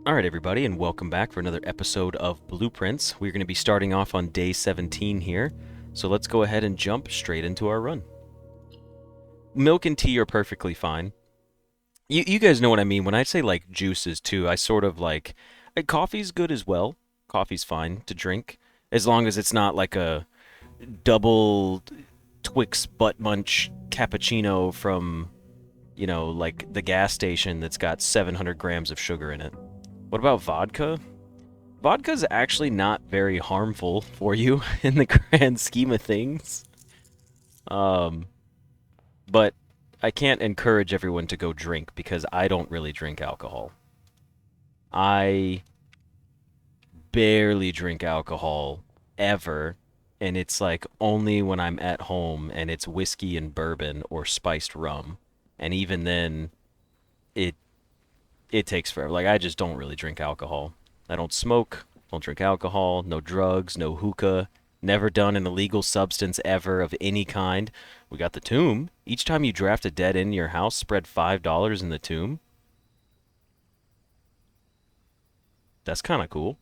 Alright everybody, and welcome back for another episode of Blueprints. We're going to be starting off on day 17 here, so let's go ahead and jump straight into our run. Milk and tea are perfectly fine. You guys know what I mean. When I say like juices too, I sort of like coffee's good as well. Coffee's fine to drink, as long as it's not like a double Twix butt munch cappuccino from, like the gas station that's got 700 grams of sugar in it. What about vodka? Vodka's actually not very harmful for you in the grand scheme of things. Um, but I can't encourage everyone to go drink because I don't really drink alcohol. I barely drink alcohol ever, and it's like only when I'm at home and it's whiskey and bourbon or spiced rum. And even then it it takes forever. Like I just don't really drink alcohol. I don't smoke, don't drink alcohol, no drugs, no hookah, never done an illegal substance ever of any kind. We got the tomb. Each time you draft a dead into your house, spread $5 in the tomb. That's kind of cool.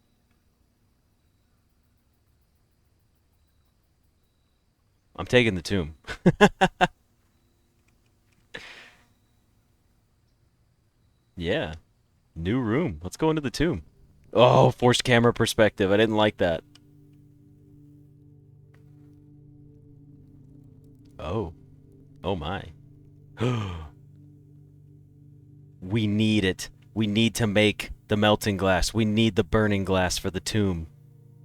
I'm taking the tomb. Yeah. New room. Let's go into the tomb. Oh, forced camera perspective. I didn't like that. Oh. Oh my. We need it. We need to make the melting glass. We need the burning glass for the tomb.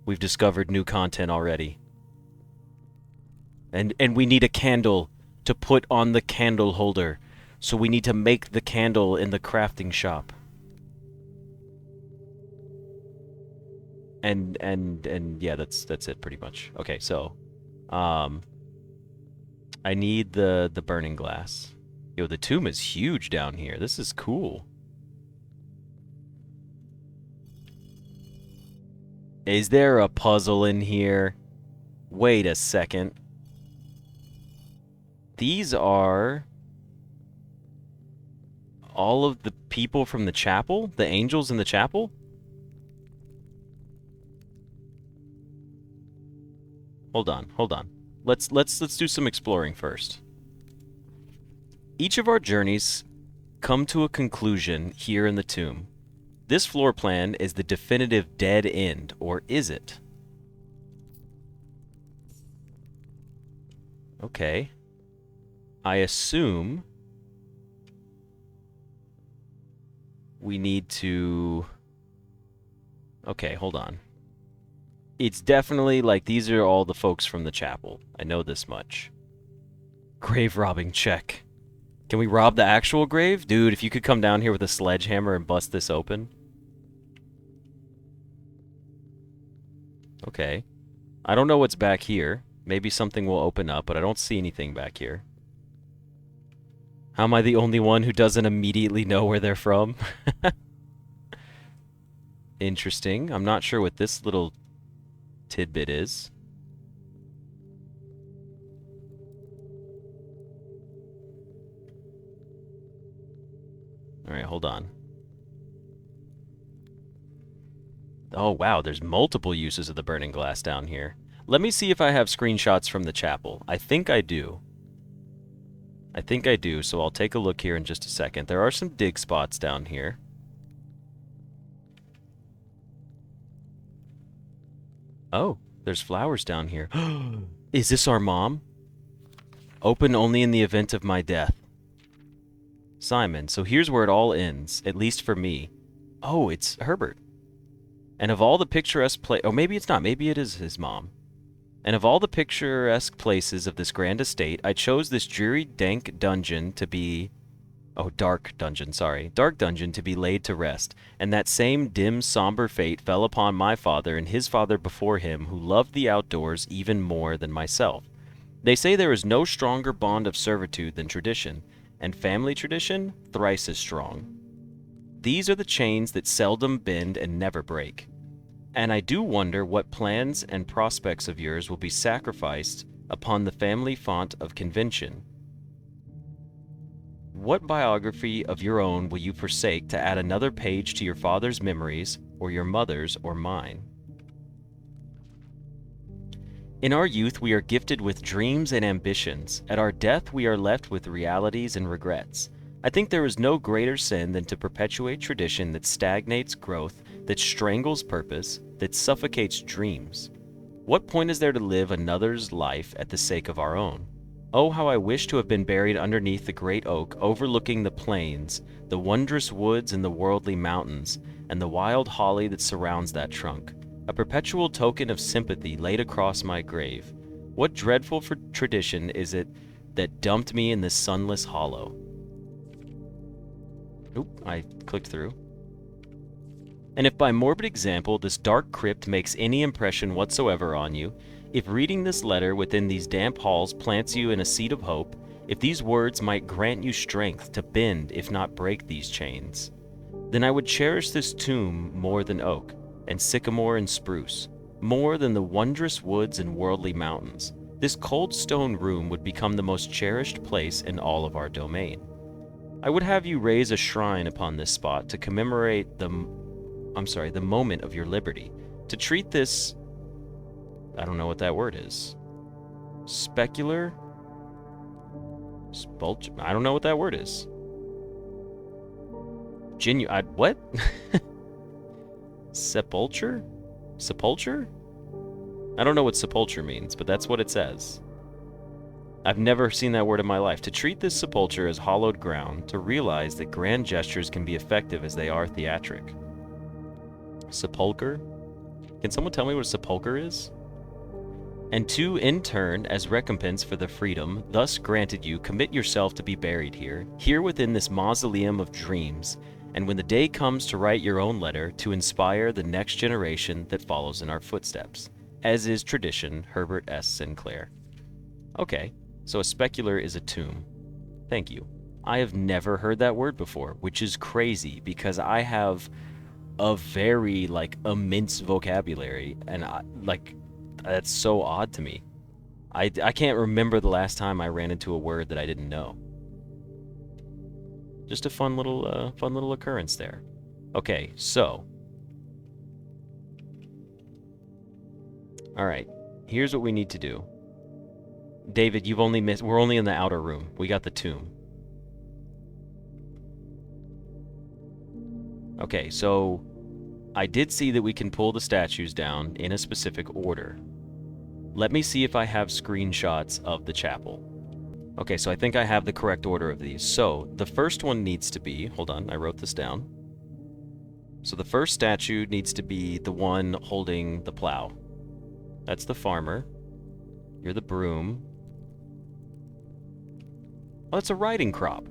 We've discovered new content already. And we need a candle to put on the candle holder. So we need to make the candle in the crafting shop. And yeah, that's it pretty much. Okay, so um I need the burning glass. Yo, the tomb is huge down here. This is cool. Is there a puzzle in here? Wait a second. These are all of the people from the chapel? The angels in the chapel? Hold on, hold on. Let's do some exploring first. Each of our journeys come to a conclusion here in the tomb. This floor plan is the definitive dead end, or is it? Okay. I assume we need to... Okay, hold on. It's definitely like these are all the folks from the chapel. I know this much. Grave robbing check. Can we rob the actual grave? Dude, if you could come down here with a sledgehammer and bust this open. Okay. I don't know what's back here. Maybe something will open up, but I don't see anything back here. How am I the only one who doesn't immediately know where they're from? Interesting. I'm not sure what this little tidbit is. Alright, hold on. Oh, wow, there's multiple uses of the burning glass down here. Let me see if I have screenshots from the chapel. I think I do. I think I do, so I'll take a look here in just a second. There are some dig spots down here. Oh, there's flowers down here. Is this our mom? Open only in the event of my death. Simon, so here's where it all ends, at least for me. Oh, it's Herbert. And of all the picturesque oh, maybe it's not. Maybe it is his mom. And of all the picturesque places of this grand estate, I chose this dreary, dank dungeon to be... Oh, dark dungeon, sorry. Dark dungeon to be laid to rest. And that same dim, somber fate fell upon my father and his father before him, who loved the outdoors even more than myself. They say there is no stronger bond of servitude than tradition, and family tradition thrice as strong. These are the chains that seldom bend and never break. And I do wonder what plans and prospects of yours will be sacrificed upon the family font of convention. What biography of your own will you forsake to add another page to your father's memories, or your mother's, or mine? In our youth, we are gifted with dreams and ambitions. At our death, we are left with realities and regrets. I think there is no greater sin than to perpetuate tradition that stagnates growth, that strangles purpose, that suffocates dreams. What point is there to live another's life at the sake of our own? Oh, how I wish to have been buried underneath the great oak, overlooking the plains, the wondrous woods and the worldly mountains, and the wild holly that surrounds that trunk. A perpetual token of sympathy laid across my grave. What dreadful tradition is it that dumped me in this sunless hollow? Oop, I clicked through. And if by morbid example this dark crypt makes any impression whatsoever on you, if reading this letter within these damp halls plants you in a seat of hope, if these words might grant you strength to bend if not break these chains, then I would cherish this tomb more than oak, and sycamore and spruce, more than the wondrous woods and worldly mountains. This cold stone room would become the most cherished place in all of our domain. I would have you raise a shrine upon this spot to commemorate the moment of your liberty. To treat this, I don't know what that word is. Specular? I don't know what that word is. What? Sepulture? Sepulture? I don't know what sepulture means, but that's what it says. I've never seen that word in my life. To treat this sepulture as hallowed ground, to realize that grand gestures can be effective as they are theatric. Sepulcher? Can someone tell me what a sepulcher is? And to, in turn, as recompense for the freedom thus granted you, commit yourself to be buried here, here within this mausoleum of dreams, and when the day comes to write your own letter, to inspire the next generation that follows in our footsteps, as is tradition. Herbert S. Sinclair. Okay, so a specular is a tomb. Thank you. I have never heard that word before, which is crazy because I have a very, immense vocabulary, and that's so odd to me. I can't remember the last time I ran into a word that I didn't know. Just a fun little occurrence there. Okay, so. All right, here's what we need to do. David, you've only missed. We're only in the outer room. We got the tomb. Okay, so I did see that we can pull the statues down in a specific order. Let me see if I have screenshots of the chapel. Okay, so I think I have the correct order of these. So the first one needs to be, hold on, I wrote this down. So the first statue needs to be the one holding the plow. That's the farmer. You're the broom. Oh, it's a riding crop.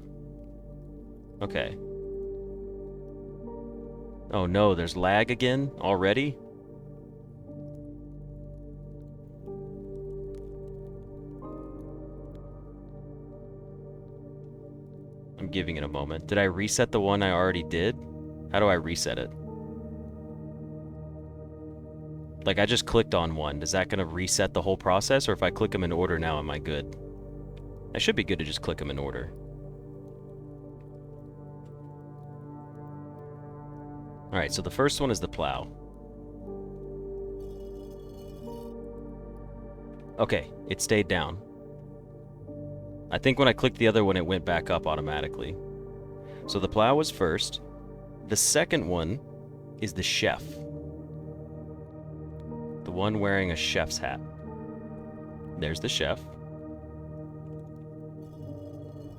Okay. Oh no, there's lag again already? I'm giving it a moment. Did I reset the one I already did? How do I reset it? I just clicked on one. Is that going to reset the whole process? Or if I click them in order now, am I good? I should be good to just click them in order. Alright, so the first one is the plow. Okay, it stayed down. I think when I clicked the other one, it went back up automatically. So the plow was first. The second one is the chef. The one wearing a chef's hat. There's the chef.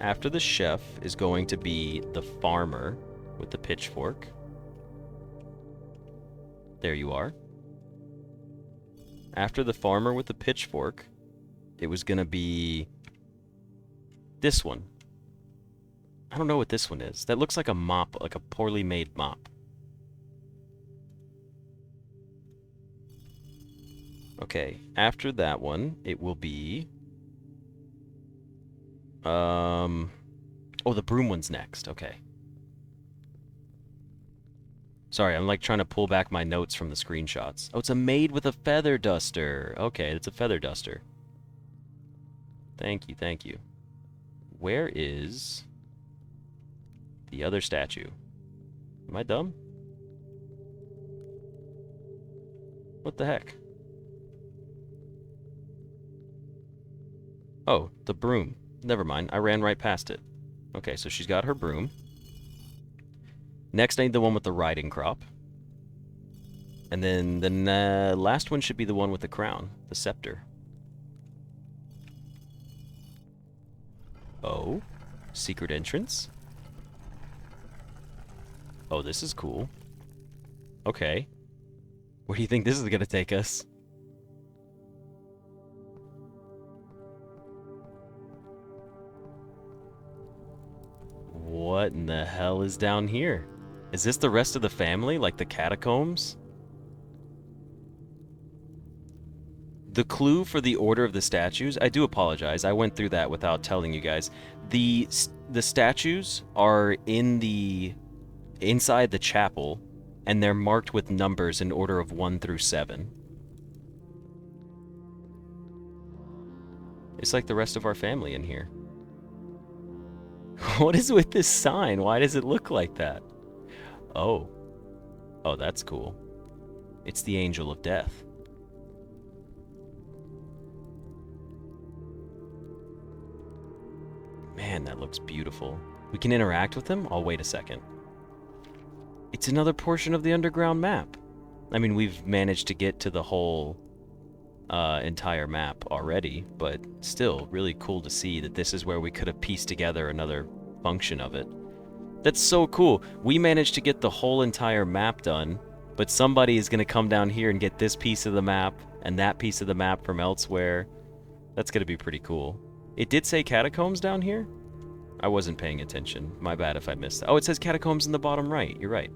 After the chef is going to be the farmer with the pitchfork. There you are. After the farmer with the pitchfork, it was going to be this one. I don't know what this one is. That looks like a mop, like a poorly made mop. Okay, after that one, it will be... Oh, the broom one's next. Okay. Sorry, I'm trying to pull back my notes from the screenshots. Oh, it's a maid with a feather duster. Okay, it's a feather duster. Thank you, thank you. Where is... The other statue. Am I dumb? What the heck? Oh, the broom. Never mind, I ran right past it. Okay, so she's got her broom. Next, I need the one with the riding crop. And then the last one should be the one with the crown, the scepter. Oh, secret entrance. Oh, this is cool. Okay. Where do you think this is gonna take us? What in the hell is down here? Is this the rest of the family, like the catacombs? The clue for the order of the statues, I do apologize, I went through that without telling you guys. The statues are inside the chapel, and they're marked with numbers in order of 1 through 7. It's like the rest of our family in here. What is with this sign? Why does it look like that? Oh. Oh, that's cool. It's the Angel of Death. Man, that looks beautiful. We can interact with them? I'll wait a second. It's another portion of the underground map. I mean, we've managed to get to the whole entire map already, but still really cool to see that this is where we could have pieced together another function of it. That's so cool. We managed to get the whole entire map done, but somebody is going to come down here and get this piece of the map and that piece of the map from elsewhere. That's going to be pretty cool. It did say catacombs down here? I wasn't paying attention. My bad if I missed that. Oh, it says catacombs in the bottom right. You're right.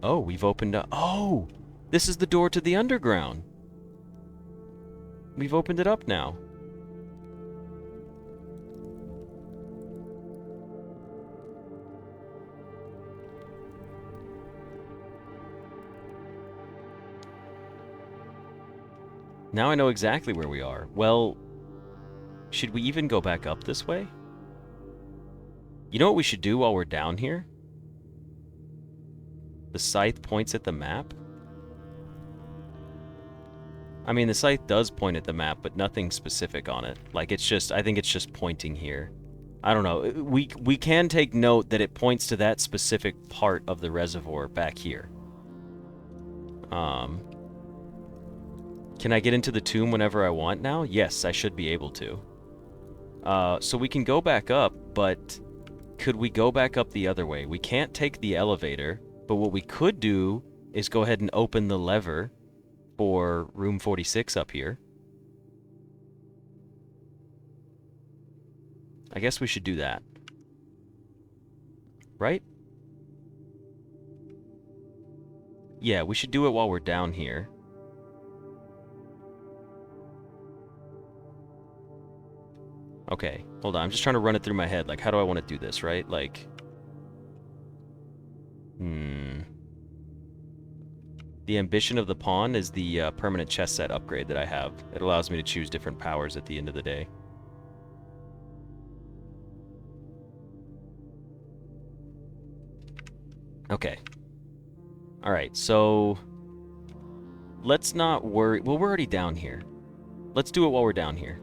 Oh, we've opened up. Oh! This is the door to the underground. We've opened it up now. Now I know exactly where we are. Well, should we even go back up this way? You know what we should do while we're down here? The scythe points at the map. I mean, the scythe does point at the map, but nothing specific on it. Like, it's just, I think it's just pointing here. I don't know. We can take note that it points to that specific part of the reservoir back here. Can I get into the tomb whenever I want now? Yes, I should be able to. So we can go back up, but could we go back up the other way? We can't take the elevator, but what we could do is go ahead and open the lever for room 46 up here. I guess we should do that. Right? Yeah, we should do it while we're down here. Okay, hold on. I'm just trying to run it through my head. Like, how do I want to do this, right? Like... The ambition of the pawn is the permanent chess set upgrade that I have. It allows me to choose different powers at the end of the day. Okay. Alright, so... Let's not worry... Well, we're already down here. Let's do it while we're down here.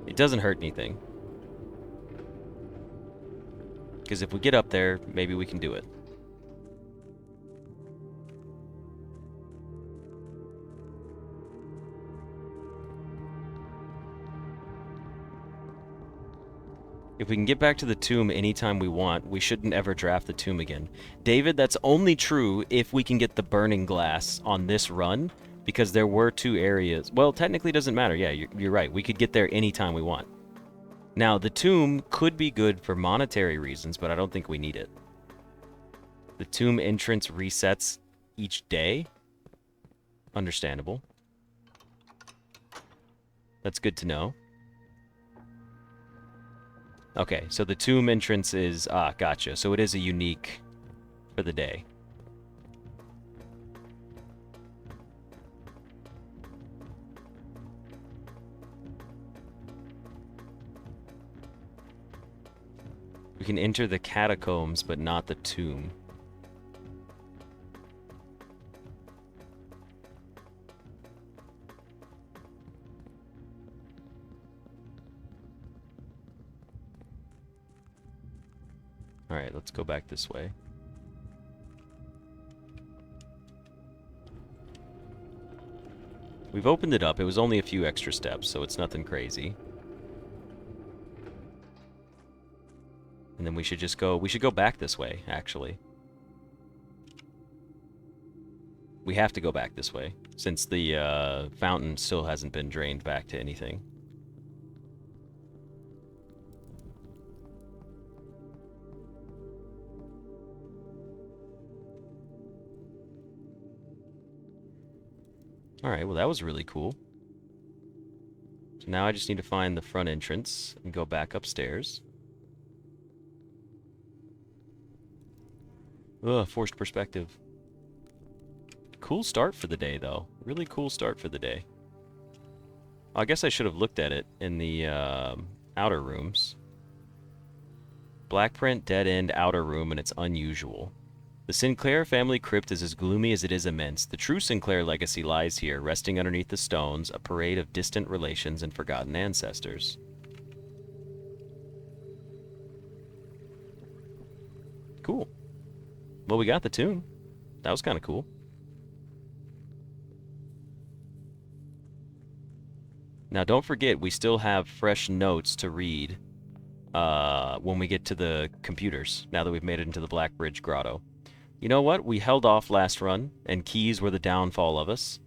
It doesn't hurt anything. Because if we get up there, maybe we can do it. If we can get back to the tomb anytime we want, we shouldn't ever draft the tomb again. David, that's only true if we can get the burning glass on this run, because there were 2 areas. Well, technically it doesn't matter. Yeah, you're right. We could get there anytime we want. Now, the tomb could be good for monetary reasons, but I don't think we need it. The tomb entrance resets each day. Understandable. That's good to know. Okay, so the tomb entrance is... Ah, gotcha. So it is a unique for the day. We can enter the catacombs, but not the tomb. Alright, let's go back this way. We've opened it up. It was only a few extra steps, so it's nothing crazy. And then we should just go... We should go back this way, actually. We have to go back this way, since the fountain still hasn't been drained back to anything. Alright, well that was really cool. So now I just need to find the front entrance and go back upstairs. Ugh, forced perspective. Cool start for the day, though. Really cool start for the day. I guess I should have looked at it in the outer rooms. Black print, dead end, outer room, and it's unusual. The Sinclair family crypt is as gloomy as it is immense. The true Sinclair legacy lies here, resting underneath the stones, a parade of distant relations and forgotten ancestors. Cool. Well, we got the tomb. That was kind of cool. Now, don't forget, we still have fresh notes to read when we get to the computers, now that we've made it into the Black Bridge Grotto. You know what? We held off last run, and keys were the downfall of us.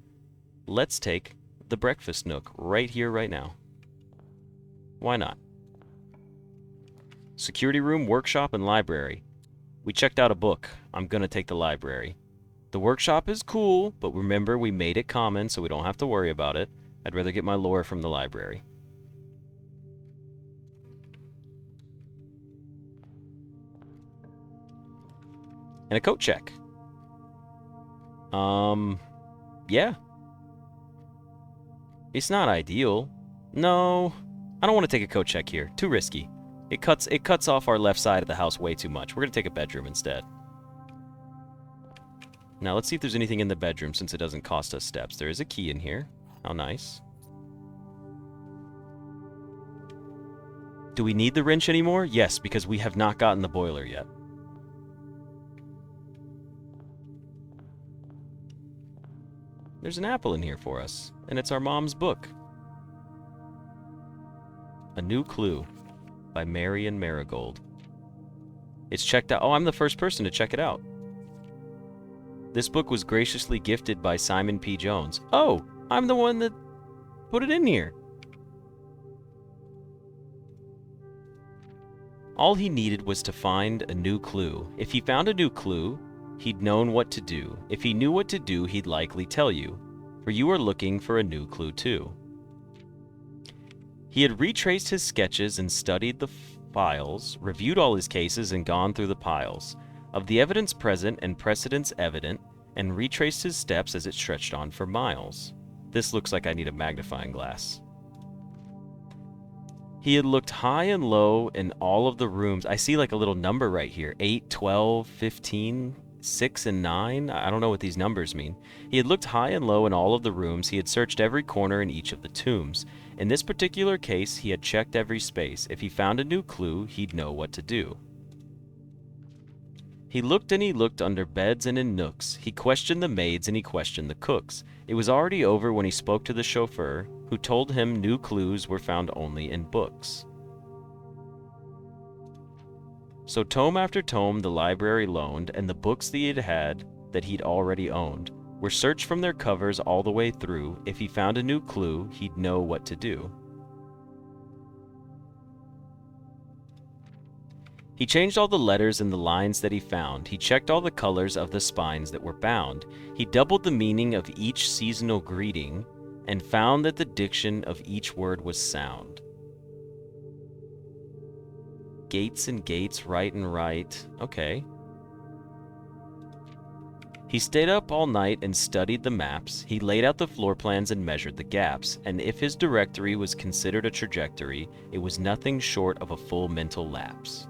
Let's take the breakfast nook right here, right now. Why not? Security room, workshop, and library. We checked out a book. I'm gonna take the library. The workshop is cool, but remember, we made it common, so we don't have to worry about it. I'd rather get my lore from the library. And a coat check. Yeah. It's not ideal. No, I don't want to take a coat check here. Too risky. It cuts off our left side of the house way too much. We're going to take a bedroom instead. Now, let's see if there's anything in the bedroom, since it doesn't cost us steps. There is a key in here. How nice. Do we need the wrench anymore? Yes, because we have not gotten the boiler yet. There's an apple in here for us, and it's our mom's book. A New Clue by Marion Marigold. It's checked out. Oh, I'm the first person to check it out. This book was graciously gifted by Simon P. Jones. Oh, I'm the one that put it in here. All he needed was to find a new clue. If he found a new clue, he'd known what to do. If he knew what to do, he'd likely tell you, for you are looking for a new clue too. He had retraced his sketches and studied the files, reviewed all his cases and gone through the piles of the evidence present and precedents evident, and retraced his steps as it stretched on for miles. This looks like I need a magnifying glass. He had looked high and low in all of the rooms. I see like a little number right here. 8, 12, 15, 6, and 9. I don't know what these numbers mean. He had looked high and low in all of the rooms. He had searched every corner in each of the tombs. In this particular case, he had checked every space. If he found a new clue, he'd know what to do. He looked and he looked under beds and in nooks. He questioned the maids and he questioned the cooks. It was already over when he spoke to the chauffeur, who told him new clues were found only in books. So tome after tome the library loaned, and the books that he'd already owned were searched from their covers all the way through. If he found a new clue, he'd know what to do. He changed all the letters and the lines that he found. He checked all the colors of the spines that were bound. He doubled the meaning of each seasonal greeting and found that the diction of each word was sound. Gates and gates, right and right. Okay. He stayed up all night and studied the maps. He laid out the floor plans and measured the gaps. And if his directory was considered a trajectory, it was nothing short of a full mental lapse.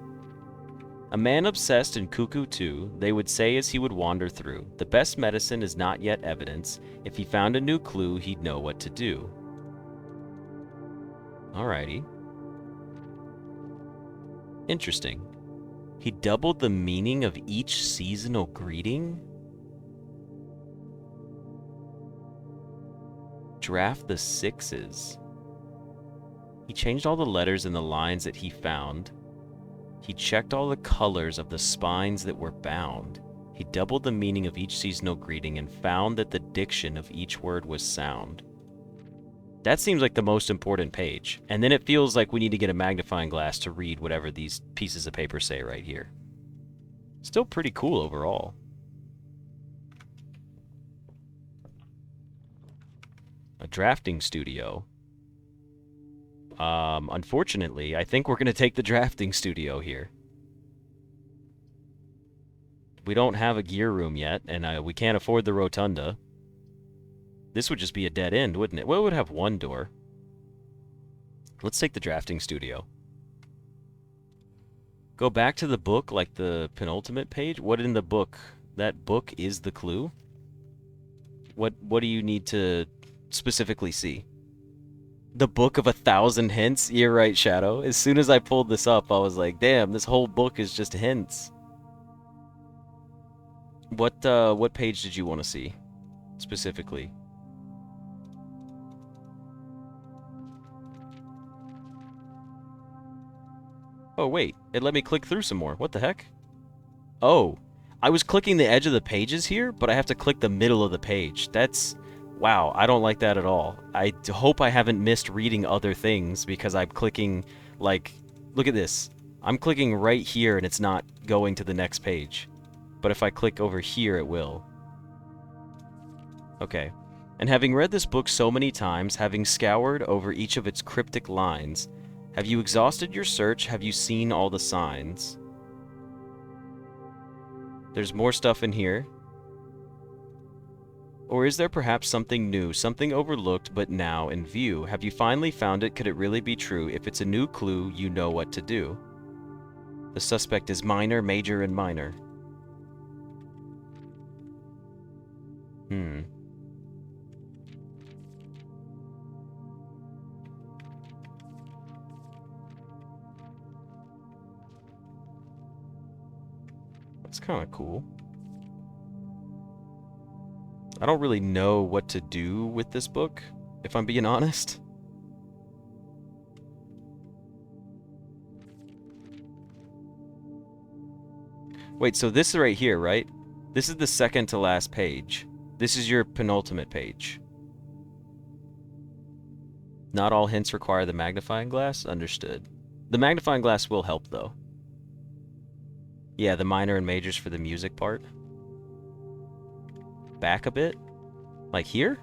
A man obsessed and cuckoo too, they would say as he would wander through. The best medicine is not yet evidence. If he found a new clue, he'd know what to do. Alrighty. Interesting. He doubled the meaning of each seasonal greeting? Draft the sixes. He changed all the letters in the lines that he found. He checked all the colors of the spines that were bound. He doubled the meaning of each seasonal greeting and found that the diction of each word was sound. That seems like the most important page. And then it feels like we need to get a magnifying glass to read whatever these pieces of paper say right here. Still pretty cool overall. A drafting studio. Unfortunately, I think we're going to take the drafting studio here. We don't have a gear room yet, and we can't afford the rotunda. This would just be a dead end, wouldn't it? Well, it would have one door. Let's take the drafting studio. Go back to the book, like the penultimate page. What in the book? That book is the clue? What do you need to specifically see? The book of 1,000 hints? You're right, Shadow. As soon as I pulled this up, I was like, damn, this whole book is just hints. What page did you want to see specifically? Oh, wait. It let me click through some more. What the heck? Oh, I was clicking the edge of the pages here, but I have to click the middle of the page. That's... Wow, I don't like that at all. I hope I haven't missed reading other things because I'm clicking, like... Look at this. I'm clicking right here and it's not going to the next page. But if I click over here, it will. Okay. And having read this book so many times, having scoured over each of its cryptic lines, have you exhausted your search? Have you seen all the signs? There's more stuff in here. Or is there perhaps something new, something overlooked but now in view? Have you finally found it? Could it really be true? If it's a new clue, you know what to do. The suspect is minor, major, and minor. That's kind of cool. I don't really know what to do with this book, if I'm being honest. Wait, so this is right here, right? This is the second to last page. This is your penultimate page. Not all hints require the magnifying glass? Understood. The magnifying glass will help, though. Yeah, the minor and majors for the music part. Back a bit? Like here?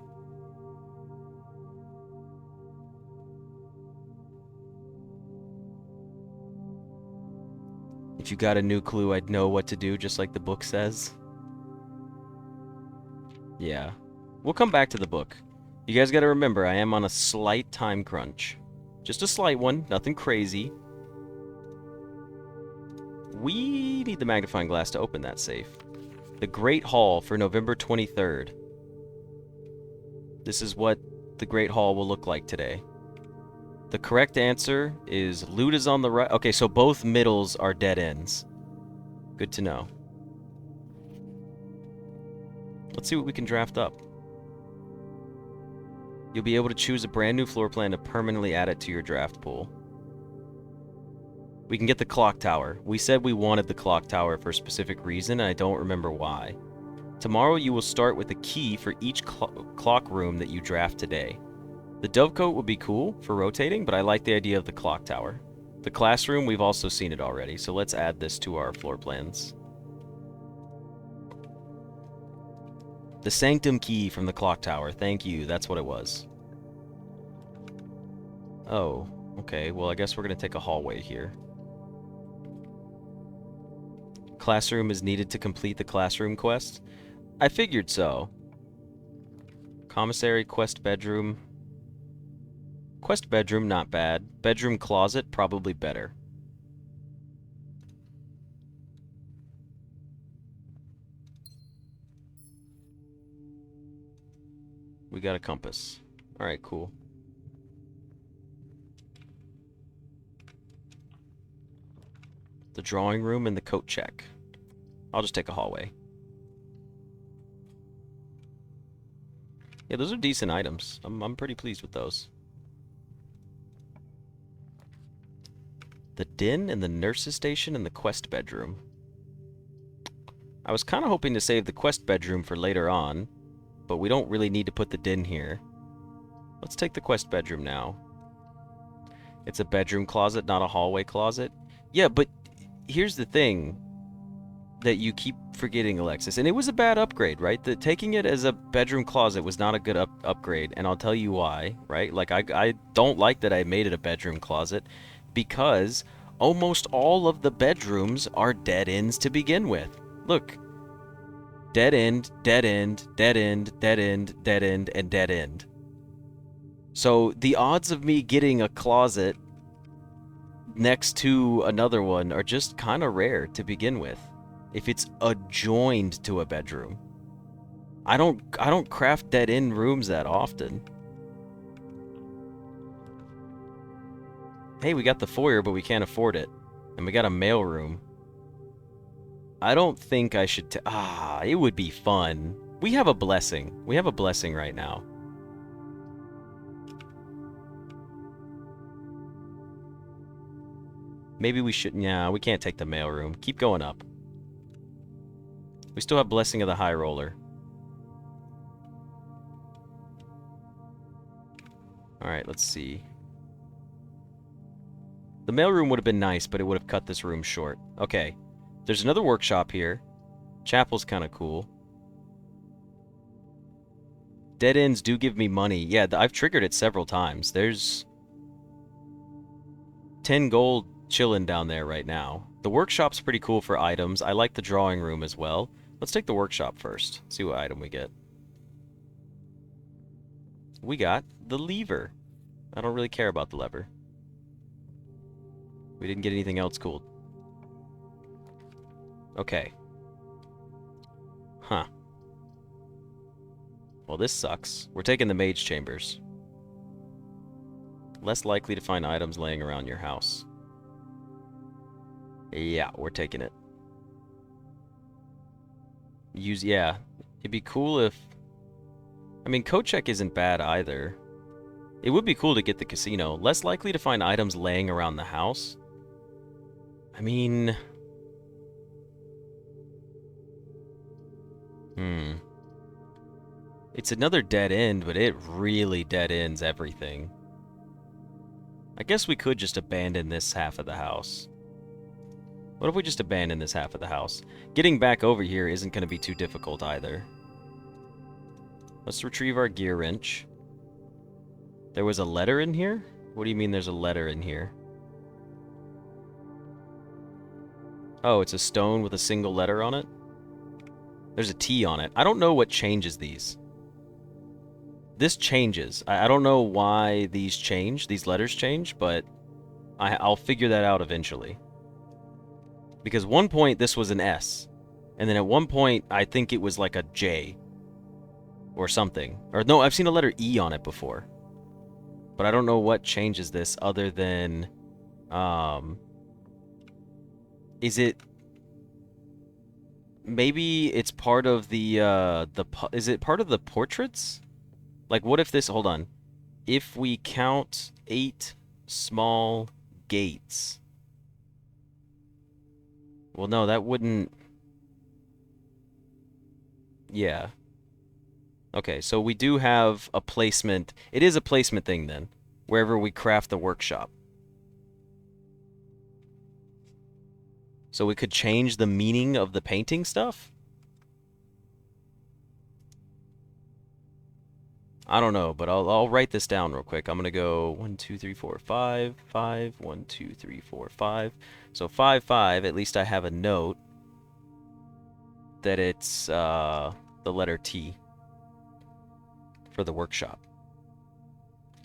If you got a new clue, I'd know what to do, just like the book says. Yeah. We'll come back to the book. You guys gotta remember, I am on a slight time crunch. Just a slight one, nothing crazy. We need the magnifying glass to open that safe. The Great Hall for November 23rd. This is what the Great Hall will look like today. The correct answer is loot is on the right. Okay, so both middles are dead ends. Good to know. Let's see what we can draft up. You'll be able to choose a brand new floor plan to permanently add it to your draft pool. We can get the clock tower. We said we wanted the clock tower for a specific reason, and I don't remember why. Tomorrow you will start with a key for each clock room that you draft today. The dovecote would be cool for rotating, but I like the idea of the clock tower. The classroom, we've also seen it already, so let's add this to our floor plans. The sanctum key from the clock tower. Thank you, that's what it was. Oh, okay, well I guess we're going to take a hallway here. Classroom is needed to complete the classroom quest. I figured so. Commissary, quest bedroom. Quest bedroom, not bad. Bedroom closet, probably better. We got a compass. Alright, cool. The drawing room and the coat check. I'll just take a hallway. Yeah, those are decent items. I'm pretty pleased with those. The den and the nurse's station and the quest bedroom. I was kind of hoping to save the quest bedroom for later on, but we don't really need to put the den here. Let's take the quest bedroom now. It's a bedroom closet, not a hallway closet. Yeah, but here's the thing that you keep forgetting, Alexis. And it was a bad upgrade, right? Taking it as a bedroom closet was not a good upgrade, and I'll tell you why, right? Like, I don't like that I made it a bedroom closet, because almost all of the bedrooms are dead ends to begin with. Look. Dead end, dead end, dead end, dead end, dead end, and dead end. So the odds of me getting a closet next to another one are just kind of rare to begin with. If it's adjoined to a bedroom. I don't craft dead end rooms that often. Hey, we got the foyer, but we can't afford it. And we got a mail room. I don't think I should it would be fun. We have a blessing. We have a blessing right now. Maybe we should... Nah, we can't take the mailroom. Keep going up. We still have Blessing of the High Roller. Alright, let's see. The mailroom would have been nice, but it would have cut this room short. Okay. There's another workshop here. Chapel's kind of cool. Dead ends do give me money. Yeah, I've triggered it several times. There's 10 gold chilling down there right now. The workshop's pretty cool for items. I like the drawing room as well. Let's take the workshop first. See what item we get. We got the lever. I don't really care about the lever. We didn't get anything else cool. Okay. Huh. Well, this sucks. We're taking the mage chambers. Less likely to find items laying around your house. Yeah, we're taking it. Yeah. It'd be cool if... I mean, coat check isn't bad either. It would be cool to get the casino. Less likely to find items laying around the house. I mean... It's another dead end, but it really dead ends everything. I guess we could just abandon this half of the house. What if we just abandon this half of the house? Getting back over here isn't going to be too difficult either. Let's retrieve our gear wrench. There was a letter in here? What do you mean there's a letter in here? Oh, it's a stone with a single letter on it? There's a T on it. I don't know what changes these. This changes. I don't know why these change, these letters change, but I'll figure that out eventually. Because one point this was an S, and then at one point I think it was like a J or something. Or no, I've seen a letter E on it before. But I don't know what changes this other than is it maybe it's part of the is it part of the portraits? Like, what if this... Hold on. If we count 8 small gates... Well, no, that wouldn't... Yeah. Okay, so we do have a placement. It is a placement thing, then. Wherever we craft the workshop. So we could change the meaning of the painting stuff? I don't know, but I'll write this down real quick. I'm gonna go 1, 2, 3, 4, 5, 5, 1, 2, 3, 4, 5. So 5, 5. At least I have a note that it's the letter T for the workshop.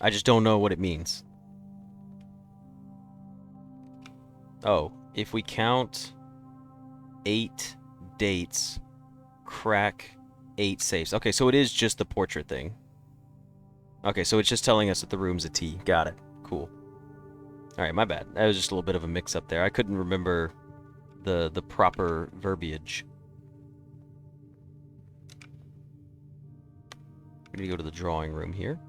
I just don't know what it means. Oh, if we count 8 dates, crack 8 safes. Okay, so it is just the portrait thing. Okay, so it's just telling us that the room's a T. Got it. Cool. Alright, my bad. That was just a little bit of a mix-up there. I couldn't remember the proper verbiage. We're gonna go to the drawing room here.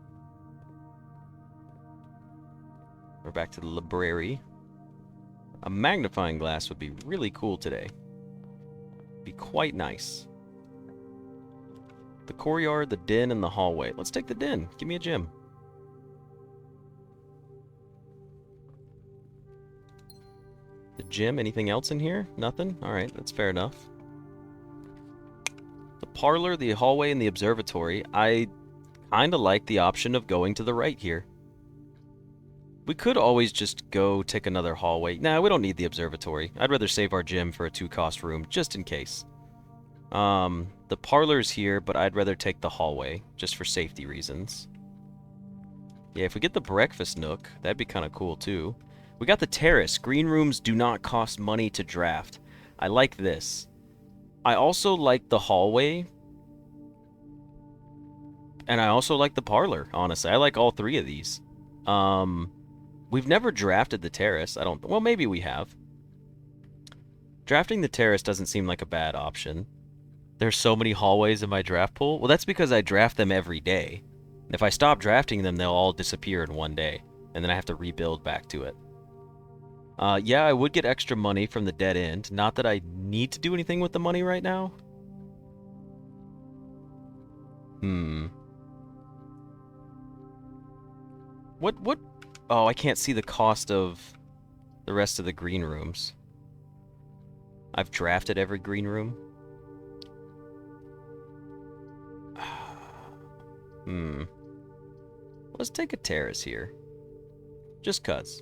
We're back to the library. A magnifying glass would be really cool today. Be quite nice. The courtyard, the den, and the hallway. Let's take the den. Give me a gem. The gym, anything else in here? Nothing? Alright, that's fair enough. The parlor, the hallway, and the observatory. I kinda like the option of going to the right here. We could always just go take another hallway. Nah, we don't need the observatory. I'd rather save our gym for a 2-cost room, just in case. The parlor's here, but I'd rather take the hallway, just for safety reasons. Yeah, if we get the breakfast nook, that'd be kind of cool, too. We got the terrace. Green rooms do not cost money to draft. I like this. I also like the hallway. And I also like the parlor, honestly. I like all three of these. We've never drafted the terrace. Well, maybe we have. Drafting the terrace doesn't seem like a bad option. There's so many hallways in my draft pool. Well, that's because I draft them every day. If I stop drafting them, they'll all disappear in one day. And then I have to rebuild back to it. Yeah, I would get extra money from the dead end. Not that I need to do anything with the money right now. What? Oh, I can't see the cost of the rest of the green rooms. I've drafted every green room. Let's take a terrace here. Just cuz.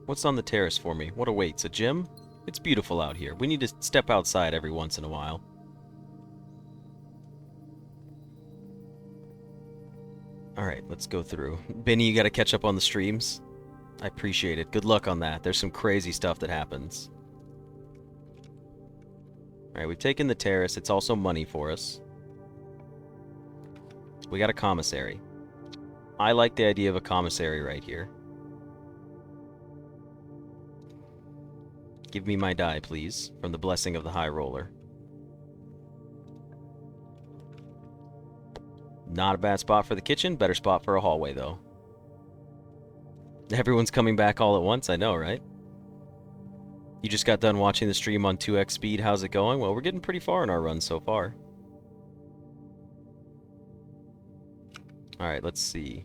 What's on the terrace for me? What awaits? A gym? It's beautiful out here. We need to step outside every once in a while. Alright, let's go through. Benny, you gotta catch up on the streams. I appreciate it. Good luck on that. There's some crazy stuff that happens. Alright, we've taken the terrace. It's also money for us. We got a commissary. I like the idea of a commissary right here. Give me my die, please, from the blessing of the High Roller. Not a bad spot for the kitchen. Better spot for a hallway, though. Everyone's coming back all at once. I know, right? You just got done watching the stream on 2x speed. How's it going? Well, we're getting pretty far in our run so far. Alright, let's see.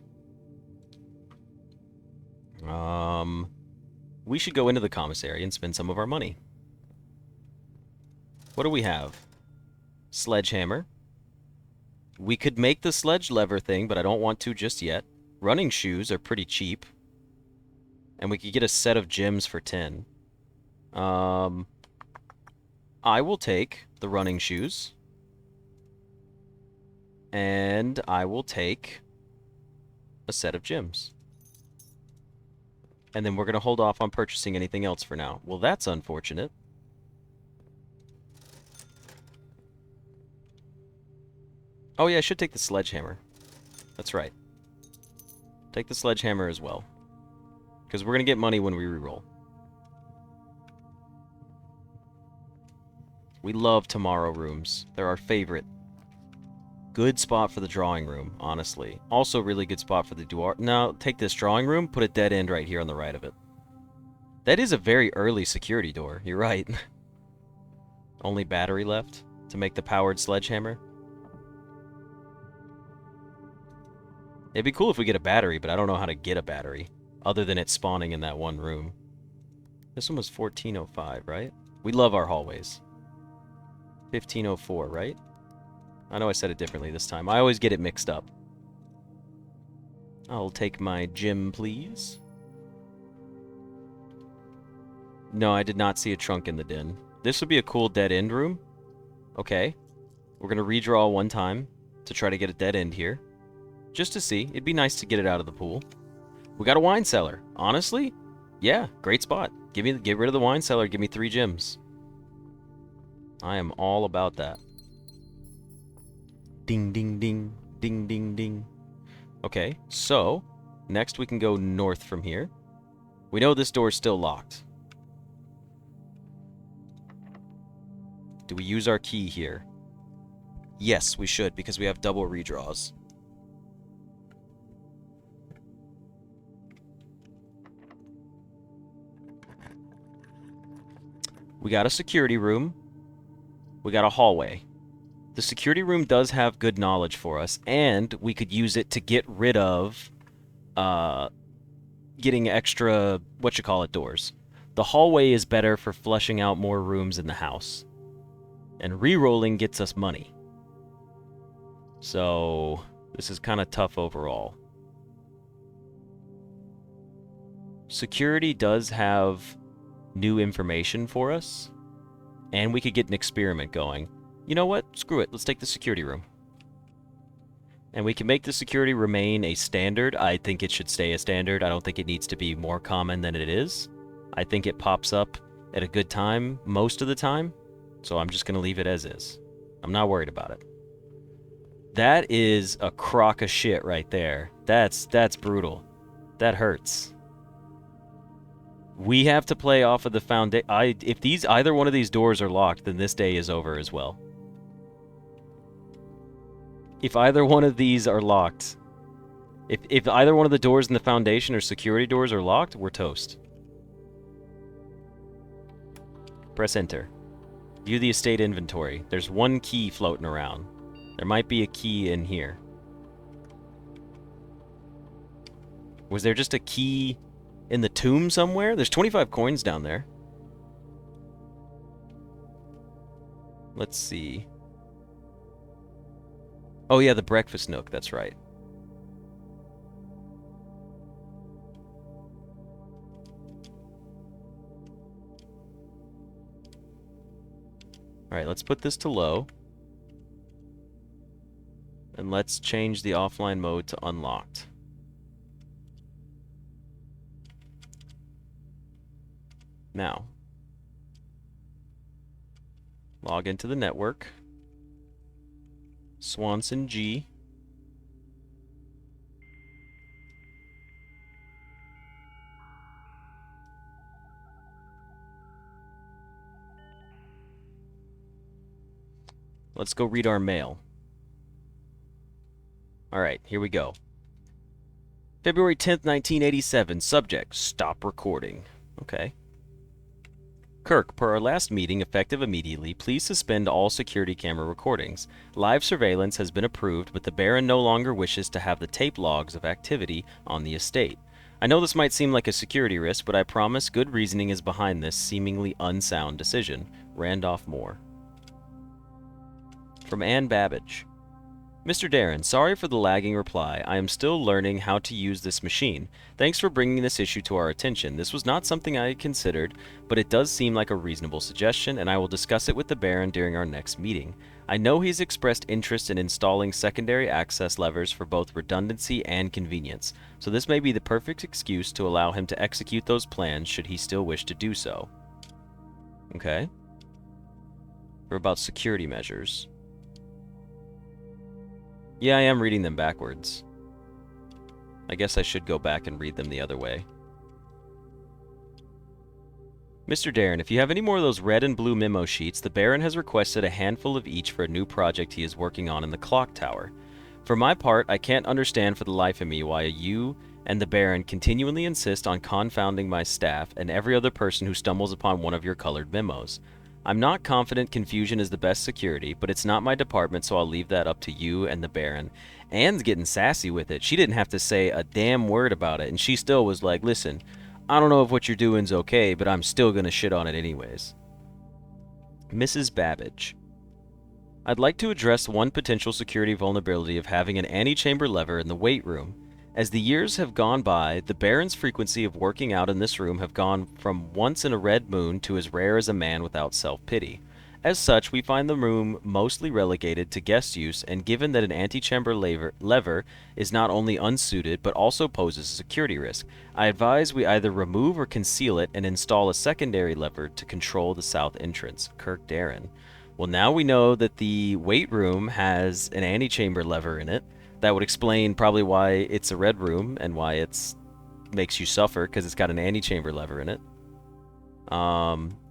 We should go into the commissary and spend some of our money. What do we have? Sledgehammer. We could make the sledge lever thing, but I don't want to just yet. Running shoes are pretty cheap. And we could get a set of gems for 10. I will take the running shoes. And I will take a set of gems. And then we're going to hold off on purchasing anything else for now. Well, that's unfortunate. Oh yeah, I should take the sledgehammer. That's right. Take the sledgehammer as well. Because we're going to get money when we reroll. We love tomorrow rooms. They're our favorite. Good spot for the drawing room, honestly. Also really good spot for the Duar. Now, take this drawing room, put a dead end right here on the right of it. That is a very early security door. You're right. Only battery left to make the powered sledgehammer. It'd be cool if we get a battery, but I don't know how to get a battery. Other than it spawning in that one room. This one was 1405, right? We love our hallways. 1504, right? I know I said it differently this time. I always get it mixed up. I'll take my gym, please. No, I did not see a trunk in the den. This would be a cool dead end room. Okay. We're going to redraw one time to try to get a dead end here. Just to see. It'd be nice to get it out of the pool. We got a wine cellar. Honestly, yeah, great spot. Get rid of the wine cellar. Give me 3 gems. I am all about that. Ding, ding, ding. Ding, ding, ding. Okay, so next we can go north from here. We know this door is still locked. Do we use our key here? Yes, we should, because we have double redraws. We got a security room. We got a hallway. The security room does have good knowledge for us, and we could use it to get rid of getting extra, doors. The hallway is better for fleshing out more rooms in the house. And re-rolling gets us money. So, this is kind of tough overall. Security does have new information for us, and we could get an experiment going. You know what? Screw it. Let's take the security room. And we can make the security remain a standard. I think it should stay a standard. I don't think it needs to be more common than it is. I think it pops up at a good time most of the time. So I'm just going to leave it as is. I'm not worried about it. That is a crock of shit right there. That's brutal. That hurts. We have to play off of the foundation. If either one of these doors are locked, then this day is over as well. If either one of these are locked, if either one of the doors in the foundation or security doors are locked, we're toast. Press enter. View the estate inventory. There's one key floating around. There might be a key in here. Was there just a key in the tomb somewhere? There's 25 coins down there. Let's see. Oh yeah, the breakfast nook, that's right. Alright, let's put this to low. And let's change the offline mode to unlocked. Now, log into the network. Swanson G. Let's go read our mail. Alright, here we go. February 10th, 1987. Subject, stop recording. Okay. Kirk, per our last meeting, effective immediately, please suspend all security camera recordings. Live surveillance has been approved, but the Baron no longer wishes to have the tape logs of activity on the estate. I know this might seem like a security risk, but I promise good reasoning is behind this seemingly unsound decision. Randolph Moore. From Ann Babbage. Mr. Darren, sorry for the lagging reply. I am still learning how to use this machine. Thanks for bringing this issue to our attention. This was not something I had considered, but it does seem like a reasonable suggestion, and I will discuss it with the Baron during our next meeting. I know he's expressed interest in installing secondary access levers for both redundancy and convenience, so this may be the perfect excuse to allow him to execute those plans should he still wish to do so. Okay. We're about security measures. Yeah, I am reading them backwards. I guess I should go back and read them the other way. Mr. Darren, if you have any more of those red and blue memo sheets, the Baron has requested a handful of each for a new project he is working on in the clock tower. For my part, I can't understand for the life of me why you and the Baron continually insist on confounding my staff and every other person who stumbles upon one of your colored memos. I'm not confident confusion is the best security, but it's not my department, so I'll leave that up to you and the Baron. Anne's getting sassy with it. She didn't have to say a damn word about it, and she still was like, listen, I don't know if what you're doing's okay, but I'm still gonna shit on it anyways. Mrs. Babbage. I'd like to address one potential security vulnerability of having an antechamber lever in the weight room. As the years have gone by, the Baron's frequency of working out in this room have gone from once in a red moon to as rare as a man without self-pity. As such, we find the room mostly relegated to guest use, and given that an antechamber lever is not only unsuited but also poses a security risk, I advise we either remove or conceal it and install a secondary lever to control the south entrance. Kirk Darren. Well, now we know that the weight room has an antechamber lever in it. That would explain probably why it's a red room and why it's makes you suffer, because it's got an antechamber lever in it.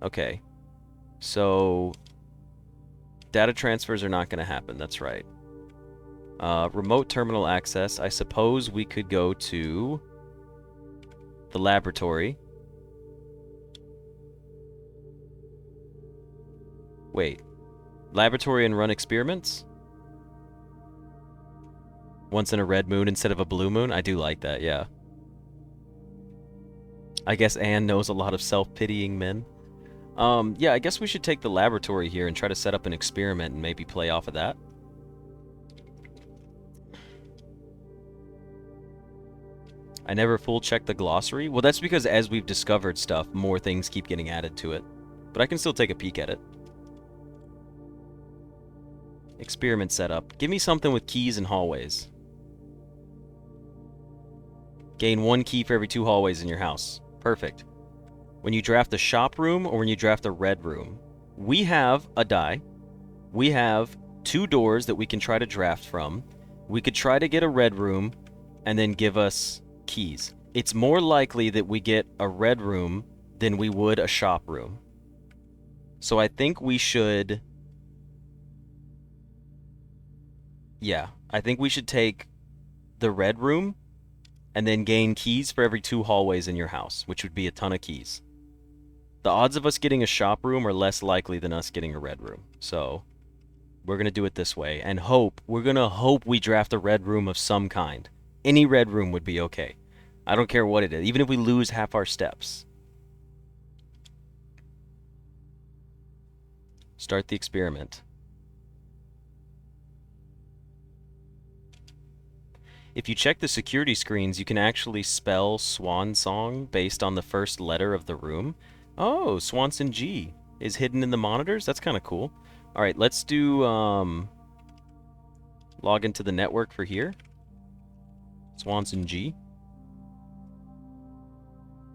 Okay. So, data transfers are not going to happen, that's right. Remote terminal access, I suppose we could go to the laboratory. Wait. Laboratory and run experiments? Once in a red moon instead of a blue moon? I do like that, yeah. I guess Anne knows a lot of self-pitying men. Yeah, I guess we should take the laboratory here and try to set up an experiment and maybe play off of that. I never full checked the glossary. Well, that's because as we've discovered stuff, more things keep getting added to it. But I can still take a peek at it. Experiment setup. Give me something with keys and hallways. Gain 1 key for every 2 hallways in your house. Perfect. When you draft a shop room or when you draft a red room, we have a die. We have 2 doors that we can try to draft from. We could try to get a red room and then give us keys. It's more likely that we get a red room than we would a shop room. So I think we should... Yeah, I think we should take the red room and then gain keys for every 2 hallways in your house, which would be a ton of keys. The odds of us getting a shop room are less likely than us getting a red room. So, we're going to do it this way and hope, we're going to hope we draft a red room of some kind. Any red room would be okay. I don't care what it is, even if we lose half our steps. Start the experiment. If you check the security screens, you can actually spell Swan Song based on the first letter of the room. Oh, Swanson G is hidden in the monitors? That's kind of cool. Alright, let's do, log into the network for here. Swanson G.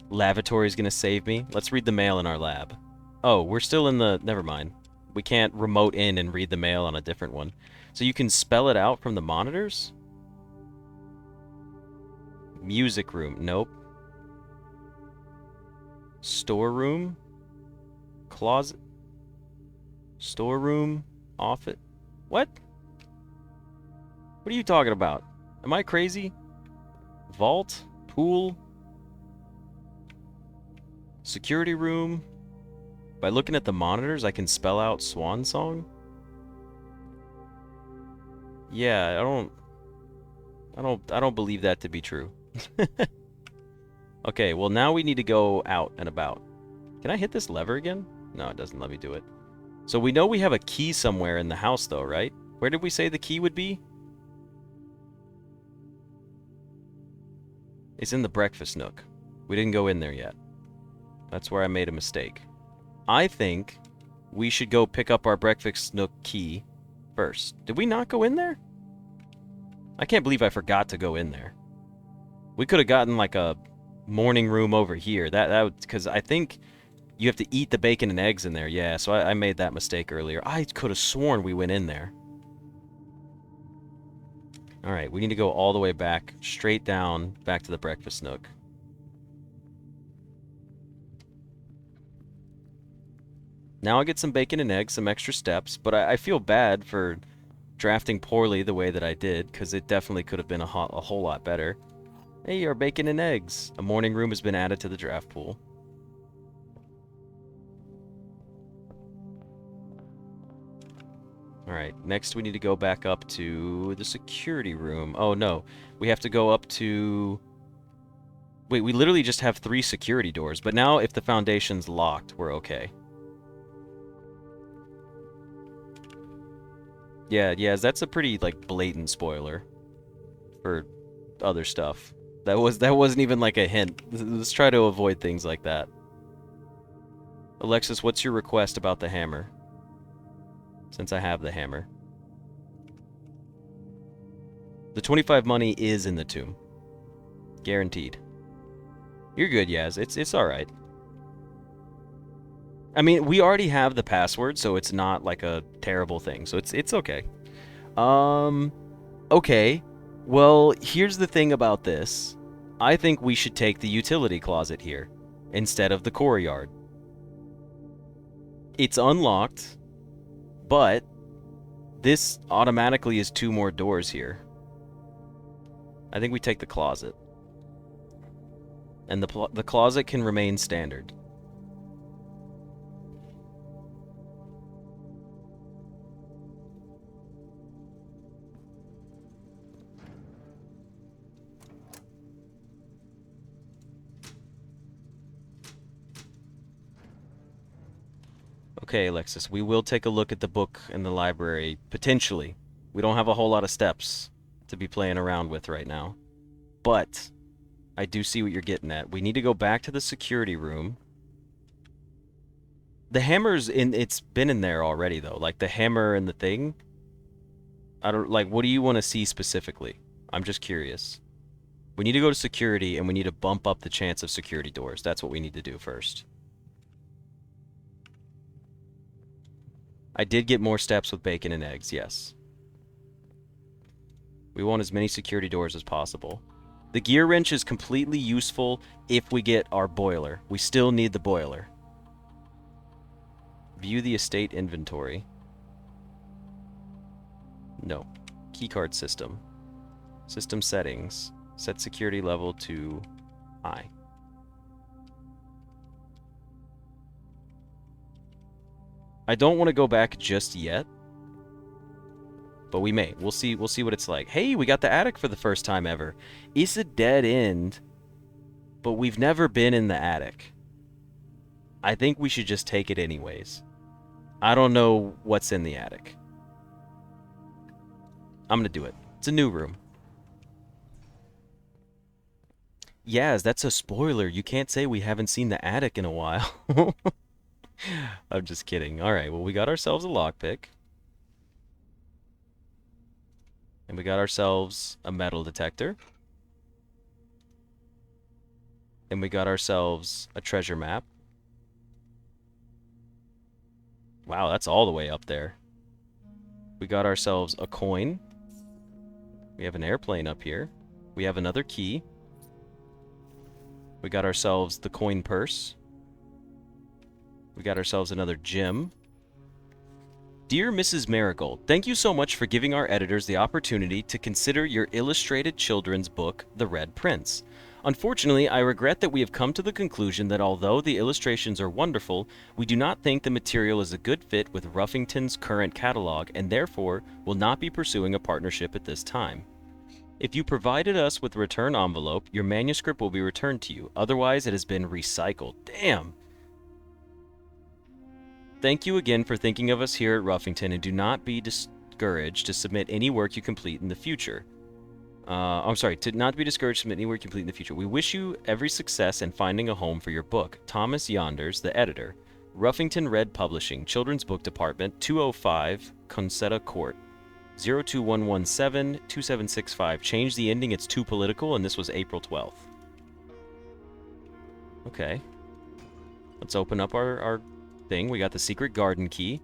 Lavatory is going to save me. Let's read the mail in our lab. Oh, we're still in the... Never mind. We can't remote in and read the mail on a different one. So you can spell it out from the monitors? Music room. Nope. Storeroom. Closet. Storeroom. Office. What? What are you talking about? Am I crazy? Vault. Pool. Security room. By looking at the monitors, I can spell out Swan Song? Yeah, I don't believe that to be true. Okay, well now we need to go out and about. Can I hit this lever again? No, it doesn't let me do it. So we know we have a key somewhere in the house though, right? Where did we say the key would be? It's in the breakfast nook. We didn't go in there yet. That's where I made a mistake. I think we should go pick up our breakfast nook key first. Did we not go in there? I can't believe I forgot to go in there. We could have gotten like a morning room over here. That because I think you have to eat the bacon and eggs in there. Yeah, so I made that mistake earlier. I could have sworn we went in there. Alright, we need to go all the way back, straight down, back to the breakfast nook. Now I get some bacon and eggs, some extra steps, but I feel bad for drafting poorly the way that I did, because it definitely could have been a whole lot better. Hey, our bacon and eggs. A morning room has been added to the draft pool. Alright, next we need to go back up to the security room. Oh no, we have to go up to... Wait, we literally just have 3 security doors, but now if the foundation's locked, we're okay. Yeah, that's a pretty, like, blatant spoiler for other stuff. That wasn't even, like, a hint. Let's try to avoid things like that. Alexis, what's your request about the hammer? Since I have the hammer. The 25 money is in the tomb. Guaranteed. You're good, Yaz. It's alright. I mean, we already have the password, so it's not like a terrible thing. So it's okay. Okay. Well, here's the thing about this. I think we should take the utility closet here instead of the courtyard. It's unlocked, but this automatically is 2 more doors here. I think we take the closet. And the closet can remain standard. Okay, Alexis, we will take a look at the book in the library, potentially. We don't have a whole lot of steps to be playing around with right now. But I do see what you're getting at. We need to go back to the security room. The hammer's it's been in there already though. Like the hammer and the thing. I don't like what do you want to see specifically? I'm just curious. We need to go to security and we need to bump up the chance of security doors. That's what we need to do first. I did get more steps with bacon and eggs, yes. We want as many security doors as possible. The gear wrench is completely useful if we get our boiler. We still need the boiler. View the estate inventory. No. Keycard system. System settings. Set security level to high. I don't want to go back just yet. But we may. We'll see what it's like. Hey, we got the attic for the first time ever. It's a dead end, but we've never been in the attic. I think we should just take it anyways. I don't know what's in the attic. I'm gonna do it. It's a new room. Yes, that's a spoiler. You can't say we haven't seen the attic in a while. I'm just kidding. Alright, well we got ourselves a lockpick. And we got ourselves a metal detector. And we got ourselves a treasure map. Wow, that's all the way up there. We got ourselves a coin. We have an airplane up here. We have another key. We got ourselves the coin purse. We got ourselves another gem. Dear Mrs. Marigold, thank you so much for giving our editors the opportunity to consider your illustrated children's book, The Red Prince. Unfortunately, I regret that we have come to the conclusion that although the illustrations are wonderful, we do not think the material is a good fit with Ruffington's current catalog and therefore will not be pursuing a partnership at this time. If you provided us with a return envelope, your manuscript will be returned to you. Otherwise, it has been recycled. Damn! Thank you again for thinking of us here at Ruffington, and do not be discouraged to submit any work you complete in the future. I'm sorry, to not be discouraged to submit any work you complete in the future. We wish you every success in finding a home for your book. Thomas Yonders, the editor. Ruffington Red Publishing, Children's Book Department, 205 Concetta Court. 02117-2765. Change the ending, it's too political, and this was April 12th. Okay. Let's open up our thing. We got the secret garden key.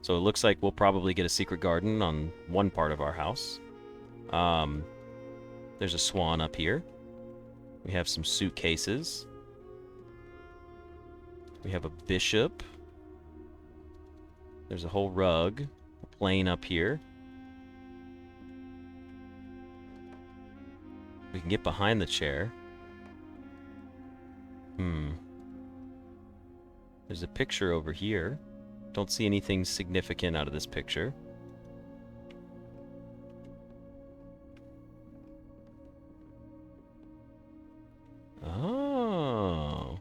So it looks like we'll probably get a secret garden on one part of our house. There's a swan up here. We have some suitcases. We have a bishop. There's a whole rug. A plane up here. We can get behind the chair. There's a picture over here. Don't see anything significant out of this picture. Oh.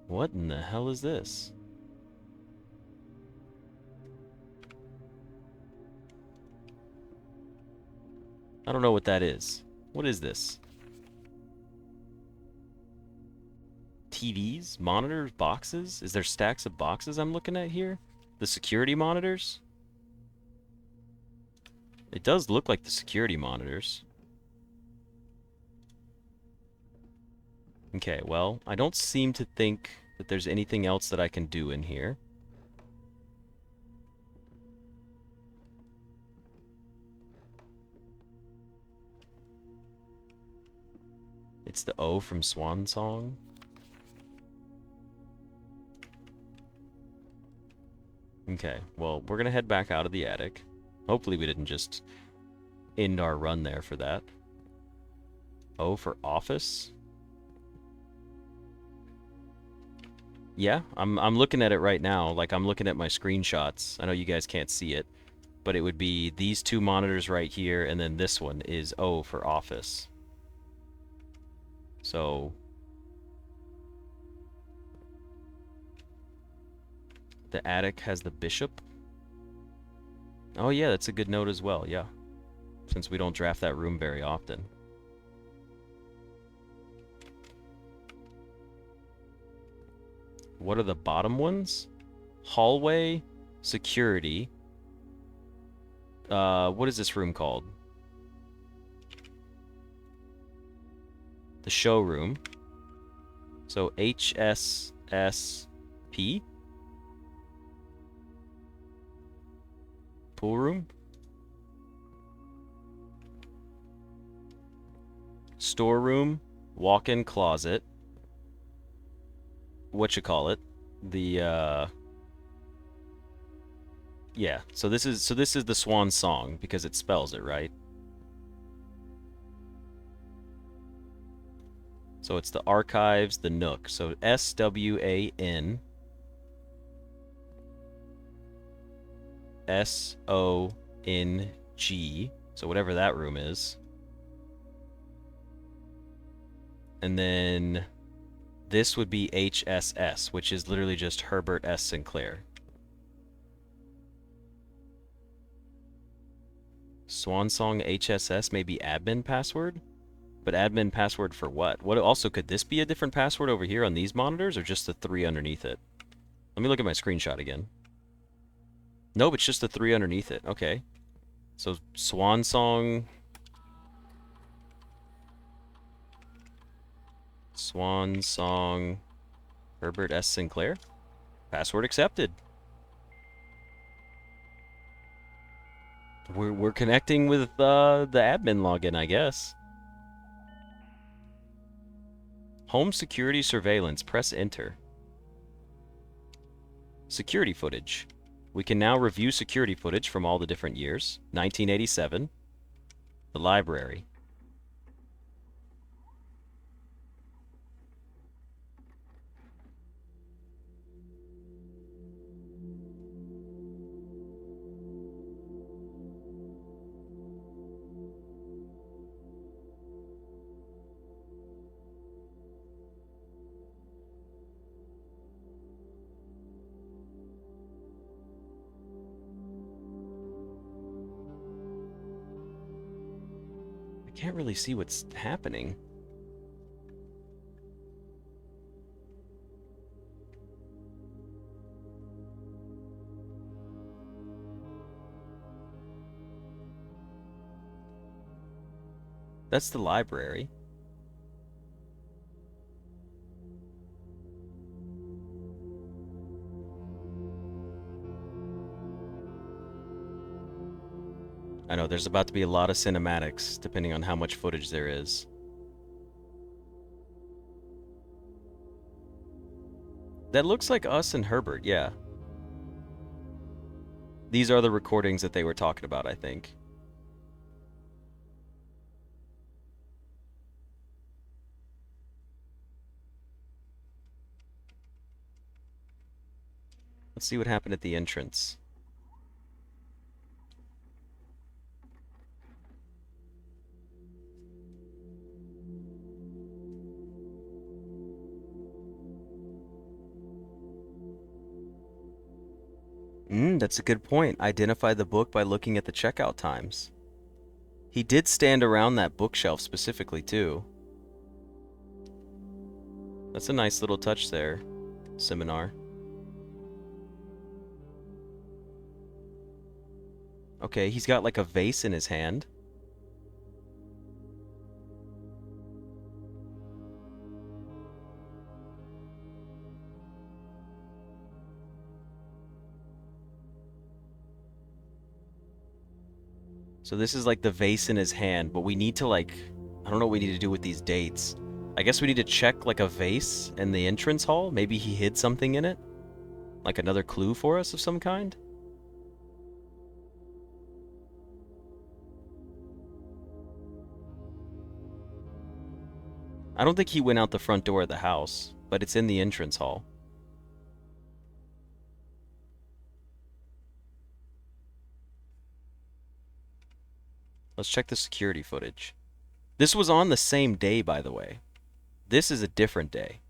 What in the hell is this? I don't know what that is. What is this? TVs? Monitors? Boxes? Is there stacks of boxes I'm looking at here? The security monitors? It does look like the security monitors. Okay, well, I don't seem to think that there's anything else that I can do in here. It's the O from Swan Song. Okay, well, we're gonna head back out of the attic. Hopefully we didn't just end our run there for that. O for office. Yeah, I'm looking at it right now. Like, I'm looking at my screenshots. I know you guys can't see it, but it would be these two monitors right here, and then this one is O for office. So the attic has the bishop. Oh yeah, that's a good note as well, yeah. Since we don't draft that room very often. What are the bottom ones? Hallway, security. What is this room called? The showroom. So HSSP? Pool room? Storeroom, walk-in closet. Whatchamacallit? The yeah, so this is the Swan Song because it spells it, right? So it's the archives, the Nook. So SWAN SONG. So whatever that room is. And then this would be HSS, which is literally just Herbert S. Sinclair. Swan Song HSS may be admin password? But admin password for what? What also, could this be a different password over here on these monitors, or just the 3 underneath it? Let me look at my screenshot again. Nope, it's just the 3 underneath it. Okay. So Swan Song... Swan Song... Herbert S. Sinclair? Password accepted. We're connecting with the admin login, I guess. Home security surveillance. Press enter. Security footage. We can now review security footage from all the different years. 1987. The library. I can't really see what's happening. That's the library. I know, there's about to be a lot of cinematics, depending on how much footage there is. That looks like us and Herbert, yeah. These are the recordings that they were talking about, I think. Let's see what happened at the entrance. That's a good point. Identify the book by looking at the checkout times. He did stand around that bookshelf specifically, too. That's a nice little touch there, Seminar. Okay, he's got like a vase in his hand. So this is like the vase in his hand, but we need to like, I don't know what we need to do with these dates. I guess we need to check, like, a vase in the entrance hall. Maybe he hid something in it? Like another clue for us of some kind? I don't think he went out the front door of the house, but it's in the entrance hall. Let's check the security footage. This was on the same day, by the way. This is a different day.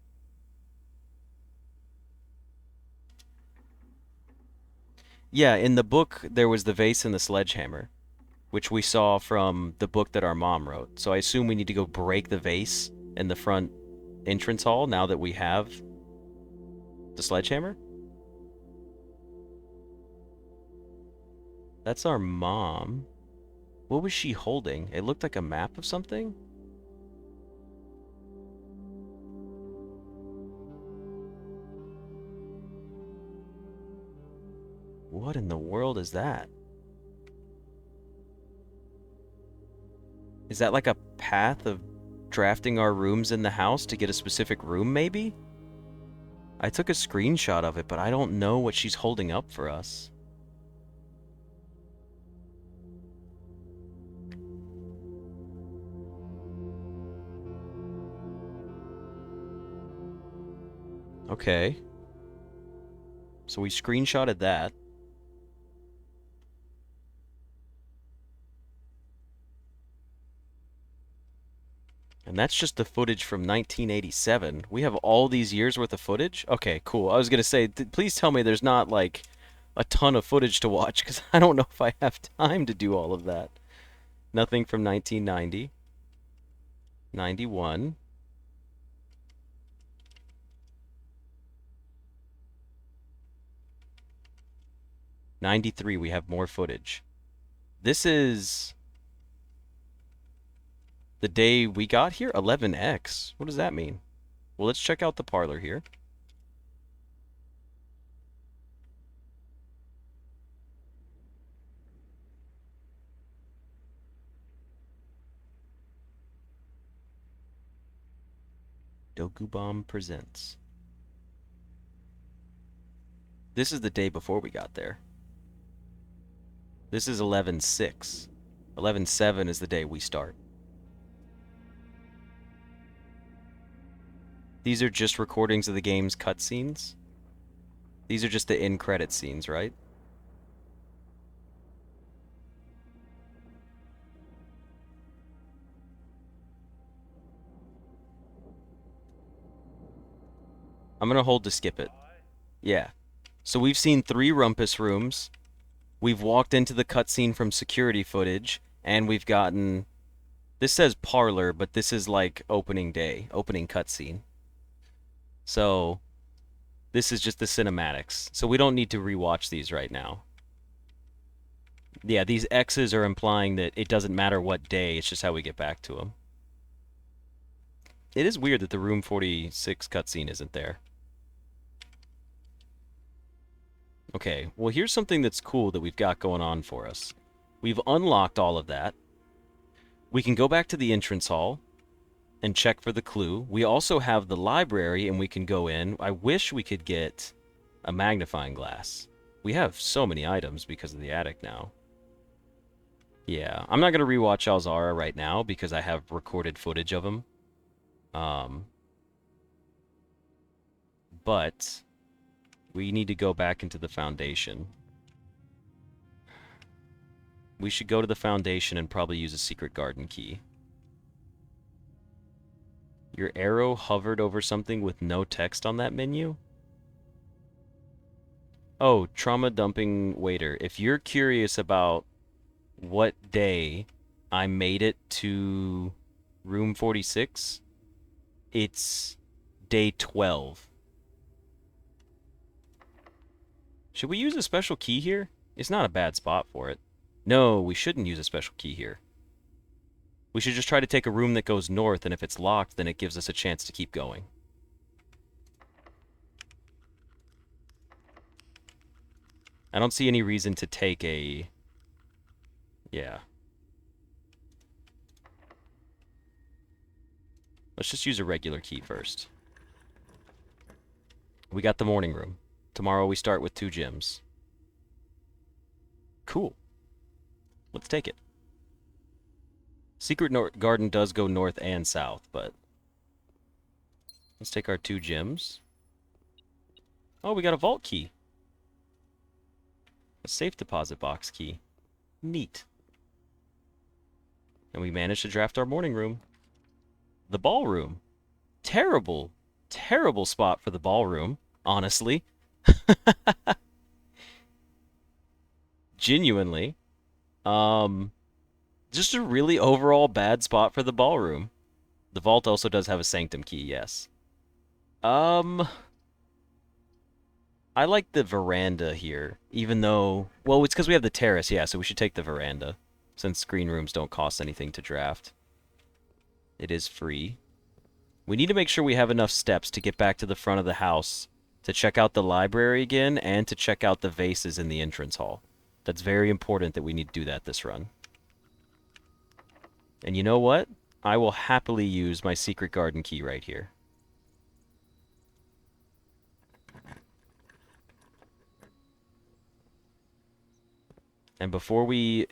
Yeah, in the book, there was the vase and the sledgehammer, which we saw from the book that our mom wrote. So I assume we need to go break the vase in the front entrance hall now that we have the sledgehammer. That's our mom. What was she holding? It looked like a map of something? What in the world is that? Is that like a path of drafting our rooms in the house to get a specific room, maybe? I took a screenshot of it, but I don't know what she's holding up for us. Okay. So we screenshotted that. And that's just the footage from 1987. We have all these years worth of footage? Okay, cool. I was going to say, please tell me there's not, like, a ton of footage to watch, because I don't know if I have time to do all of that. Nothing from 1990. 91. '93, we have more footage. This is the day we got here? 11x. What does that mean? Well, let's check out the parlor here. Dokubomb presents. This is the day before we got there. This is 11/6. 11/7 is the day we start. These are just recordings of the game's cutscenes. These are just the end credit scenes, right? I'm gonna hold to skip it. Yeah. So we've seen 3 rumpus rooms. We've walked into the cutscene from security footage, and we've gotten... This says parlor, but this is like opening day, opening cutscene. So, this is just the cinematics. So we don't need to rewatch these right now. Yeah, these X's are implying that it doesn't matter what day, it's just how we get back to them. It is weird that the Room 46 cutscene isn't there. Okay, well here's something that's cool that we've got going on for us. We've unlocked all of that. We can go back to the entrance hall and check for the clue. We also have the library and we can go in. I wish we could get a magnifying glass. We have so many items because of the attic now. Yeah, I'm not going to rewatch Alzara right now because I have recorded footage of him. But we need to go back into the foundation. We should go to the foundation and probably use a secret garden key. Your arrow hovered over something with no text on that menu? Oh, trauma dumping waiter. If you're curious about what day I made it to room 46, it's day 12. Should we use a special key here? It's not a bad spot for it. No, we shouldn't use a special key here. We should just try to take a room that goes north, and if it's locked, then it gives us a chance to keep going. I don't see any reason to take a... Yeah. Let's just use a regular key first. We got the morning room. Tomorrow we start with 2 gyms. Cool. Let's take it. Secret Garden does go north and south, but let's take our 2 gyms. Oh, we got a vault key. A safe deposit box key. Neat. And we managed to draft our morning room. The ballroom. Terrible, terrible spot for the ballroom, honestly. Genuinely. Just a really overall bad spot for the ballroom. The vault also does have a sanctum key, yes. I like the veranda here, even though... Well, it's because we have the terrace, yeah, so we should take the veranda, since green rooms don't cost anything to draft. It is free. We need to make sure we have enough steps to get back to the front of the house, to check out the library again, and to check out the vases in the entrance hall. That's very important that we need to do that this run. And you know what? I will happily use my secret garden key right here. And before we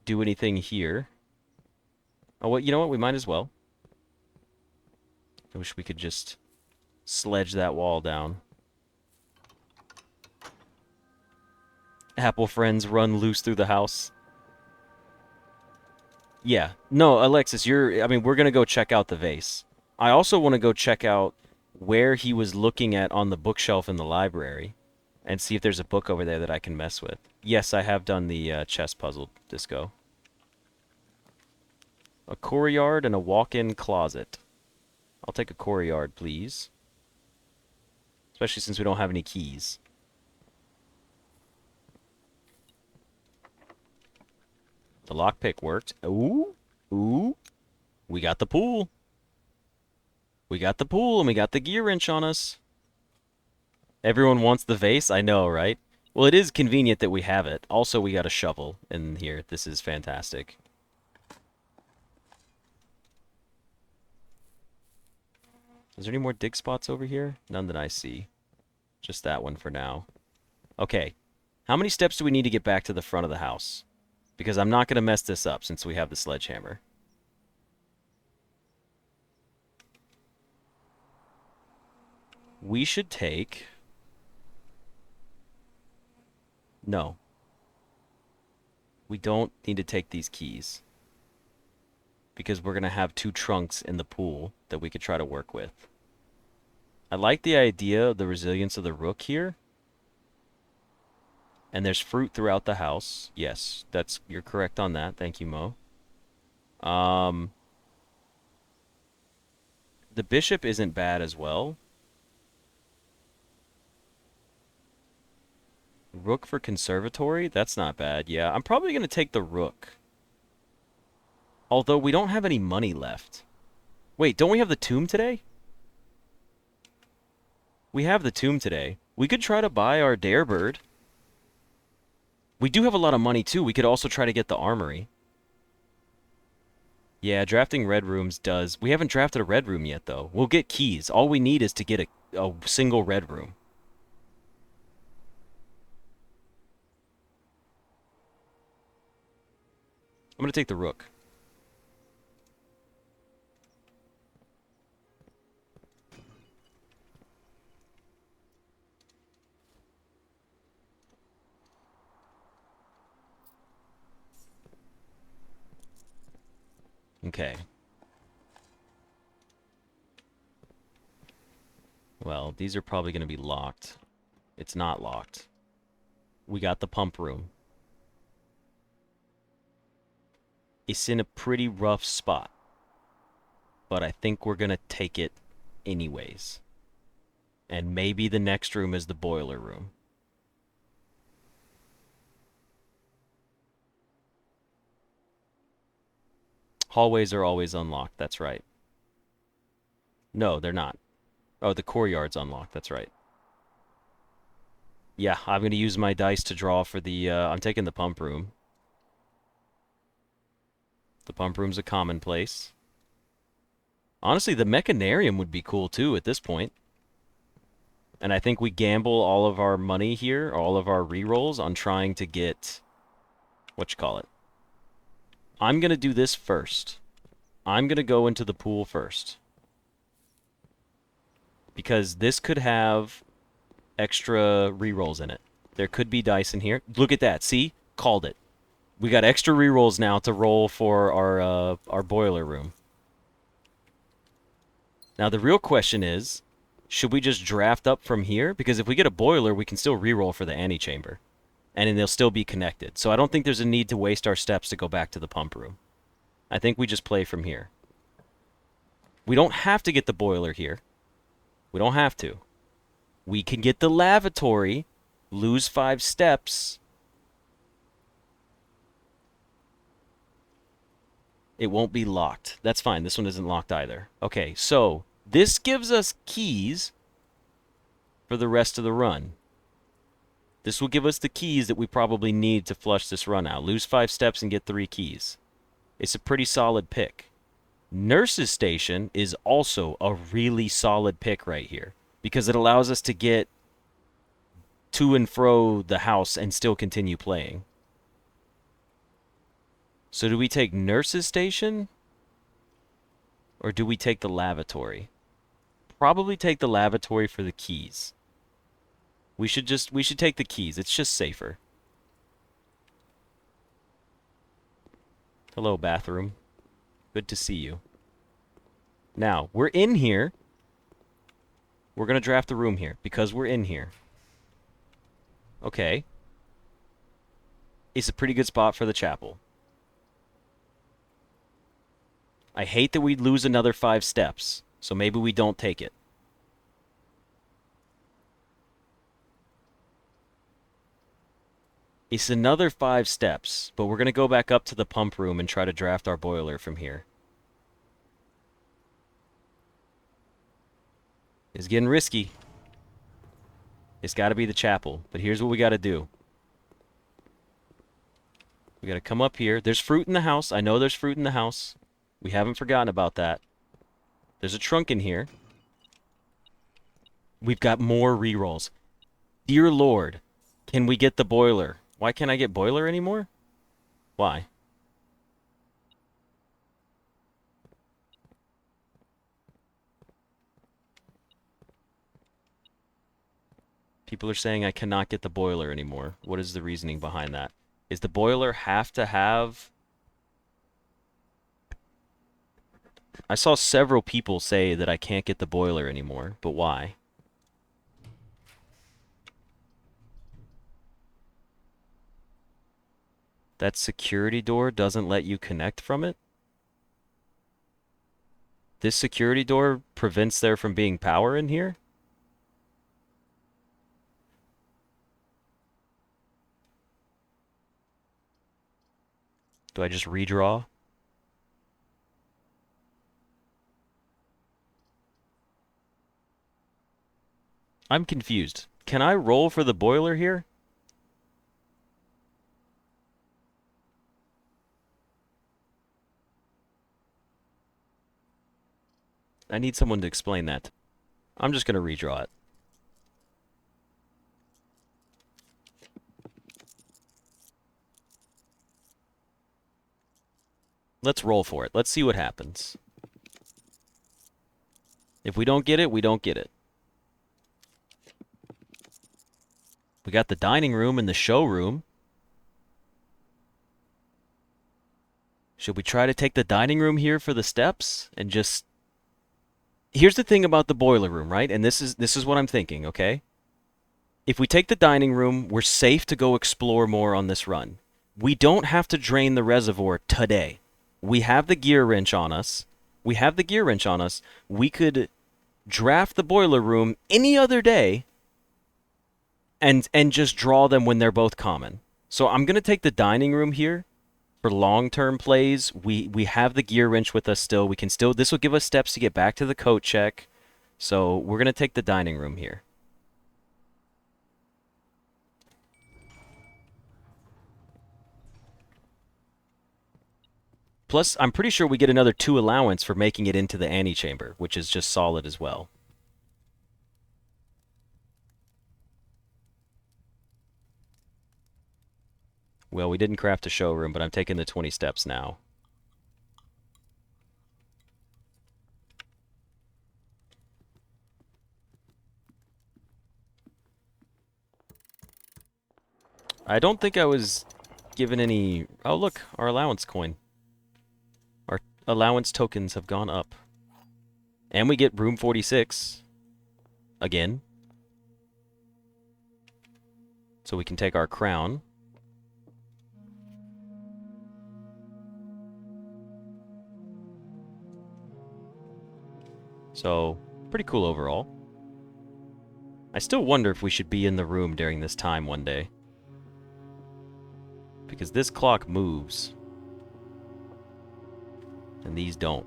do anything here... Oh, well, you know what? We might as well. I wish we could just sledge that wall down. Apple friends run loose through the house. Yeah. No, Alexis, I mean, we're going to go check out the vase. I also want to go check out where he was looking at on the bookshelf in the library and see if there's a book over there that I can mess with. Yes, I have done the chess puzzle, Disco. A courtyard and a walk-in closet. I'll take a courtyard, please. Especially since we don't have any keys. The lockpick worked. Ooh. Ooh. We got the pool. We got the pool, and we got the gear wrench on us. Everyone wants the vase? I know, right? Well, it is convenient that we have it. Also, we got a shovel in here. This is fantastic. Is there any more dig spots over here? None that I see. Just that one for now. Okay. How many steps do we need to get back to the front of the house? Because I'm not going to mess this up since we have the sledgehammer. We should take... No. We don't need to take these keys. Because we're going to have 2 trunks in the pool that we could try to work with. I like the idea of the resilience of the rook here. And there's fruit throughout the house. Yes, you're correct on that. Thank you, Mo. The bishop isn't bad as well. Rook for conservatory? That's not bad. Yeah, I'm probably going to take the rook. Although we don't have any money left. Wait, don't we have the tomb today? We have the tomb today. We could try to buy our darebird. We do have a lot of money, too. We could also try to get the armory. Yeah, drafting red rooms does... We haven't drafted a red room yet, though. We'll get keys. All we need is to get a single red room. I'm going to take the rook. Okay. Well, these are probably going to be locked. It's not locked. We got the pump room. It's in a pretty rough spot. But I think we're going to take it anyways. And maybe the next room is the boiler room. Hallways are always unlocked, that's right. No, they're not. Oh, the courtyard's unlocked, that's right. Yeah, I'm going to use my dice to draw for the... I'm taking the pump room. The pump room's a commonplace. Honestly, the Mechanarium would be cool too at this point. And I think we gamble all of our money here, all of our rerolls, on trying to get... Whatchamacallit. I'm going to do this first. I'm going to go into the pool first. Because this could have extra rerolls in it. There could be dice in here. Look at that. See? Called it. We got extra rerolls now to roll for our boiler room. Now the real question is, should we just draft up from here? Because if we get a boiler, we can still reroll for the antechamber. And then they'll still be connected. So I don't think there's a need to waste our steps to go back to the pump room. I think we just play from here. We don't have to get the boiler here. We don't have to. We can get the lavatory, lose 5 steps. It won't be locked. That's fine. This one isn't locked either. Okay, so this gives us keys for the rest of the run. This will give us the keys that we probably need to flush this run out. Lose 5 steps and get 3 keys. It's a pretty solid pick. Nurse's Station is also a really solid pick right here because it allows us to get to and fro the house and still continue playing. So do we take Nurse's Station or do we take the lavatory? Probably take the lavatory for the keys. We should take the keys. It's just safer. Hello, bathroom. Good to see you. Now, we're in here. We're going to draft the room here because we're in here. Okay. It's a pretty good spot for the chapel. I hate that we lose another 5 steps, so maybe we don't take it. It's another 5 steps, but we're going to go back up to the pump room and try to draft our boiler from here. It's getting risky. It's got to be the chapel, but here's what we got to do. We got to come up here. There's fruit in the house. I know there's fruit in the house. We haven't forgotten about that. There's a trunk in here. We've got more rerolls. Dear Lord, can we get the boiler? Why can't I get boiler anymore? Why? People are saying I cannot get the boiler anymore. What is the reasoning behind that? Is the boiler have to have... I saw several people say that I can't get the boiler anymore, but why? That security door doesn't let you connect from it? This security door prevents there from being power in here? Do I just redraw? I'm confused. Can I roll for the boiler here? I need someone to explain that. I'm just going to redraw it. Let's roll for it. Let's see what happens. If we don't get it, we don't get it. We got the dining room and the showroom. Should we try to take the dining room here for the steps and just... Here's the thing about the boiler room, right? And this is what I'm thinking, okay? If we take the dining room, we're safe to go explore more on this run. We don't have to drain the reservoir today. We have the gear wrench on us. We could draft the boiler room any other day and just draw them when they're both common. So I'm going to take the dining room here for long-term plays. We have the gear wrench with us still. This will give us steps to get back to the coat check. So we're going to take the dining room here. Plus, I'm pretty sure we get another 2 allowance for making it into the antechamber, which is just solid as well. Well, we didn't craft a showroom, but I'm taking the 20 steps now. I don't think I was given any... Oh, look, our allowance coin. Our allowance tokens have gone up. And we get room 46. Again. So we can take our crown. So, pretty cool overall. I still wonder if we should be in the room during this time one day. Because this clock moves. And these don't.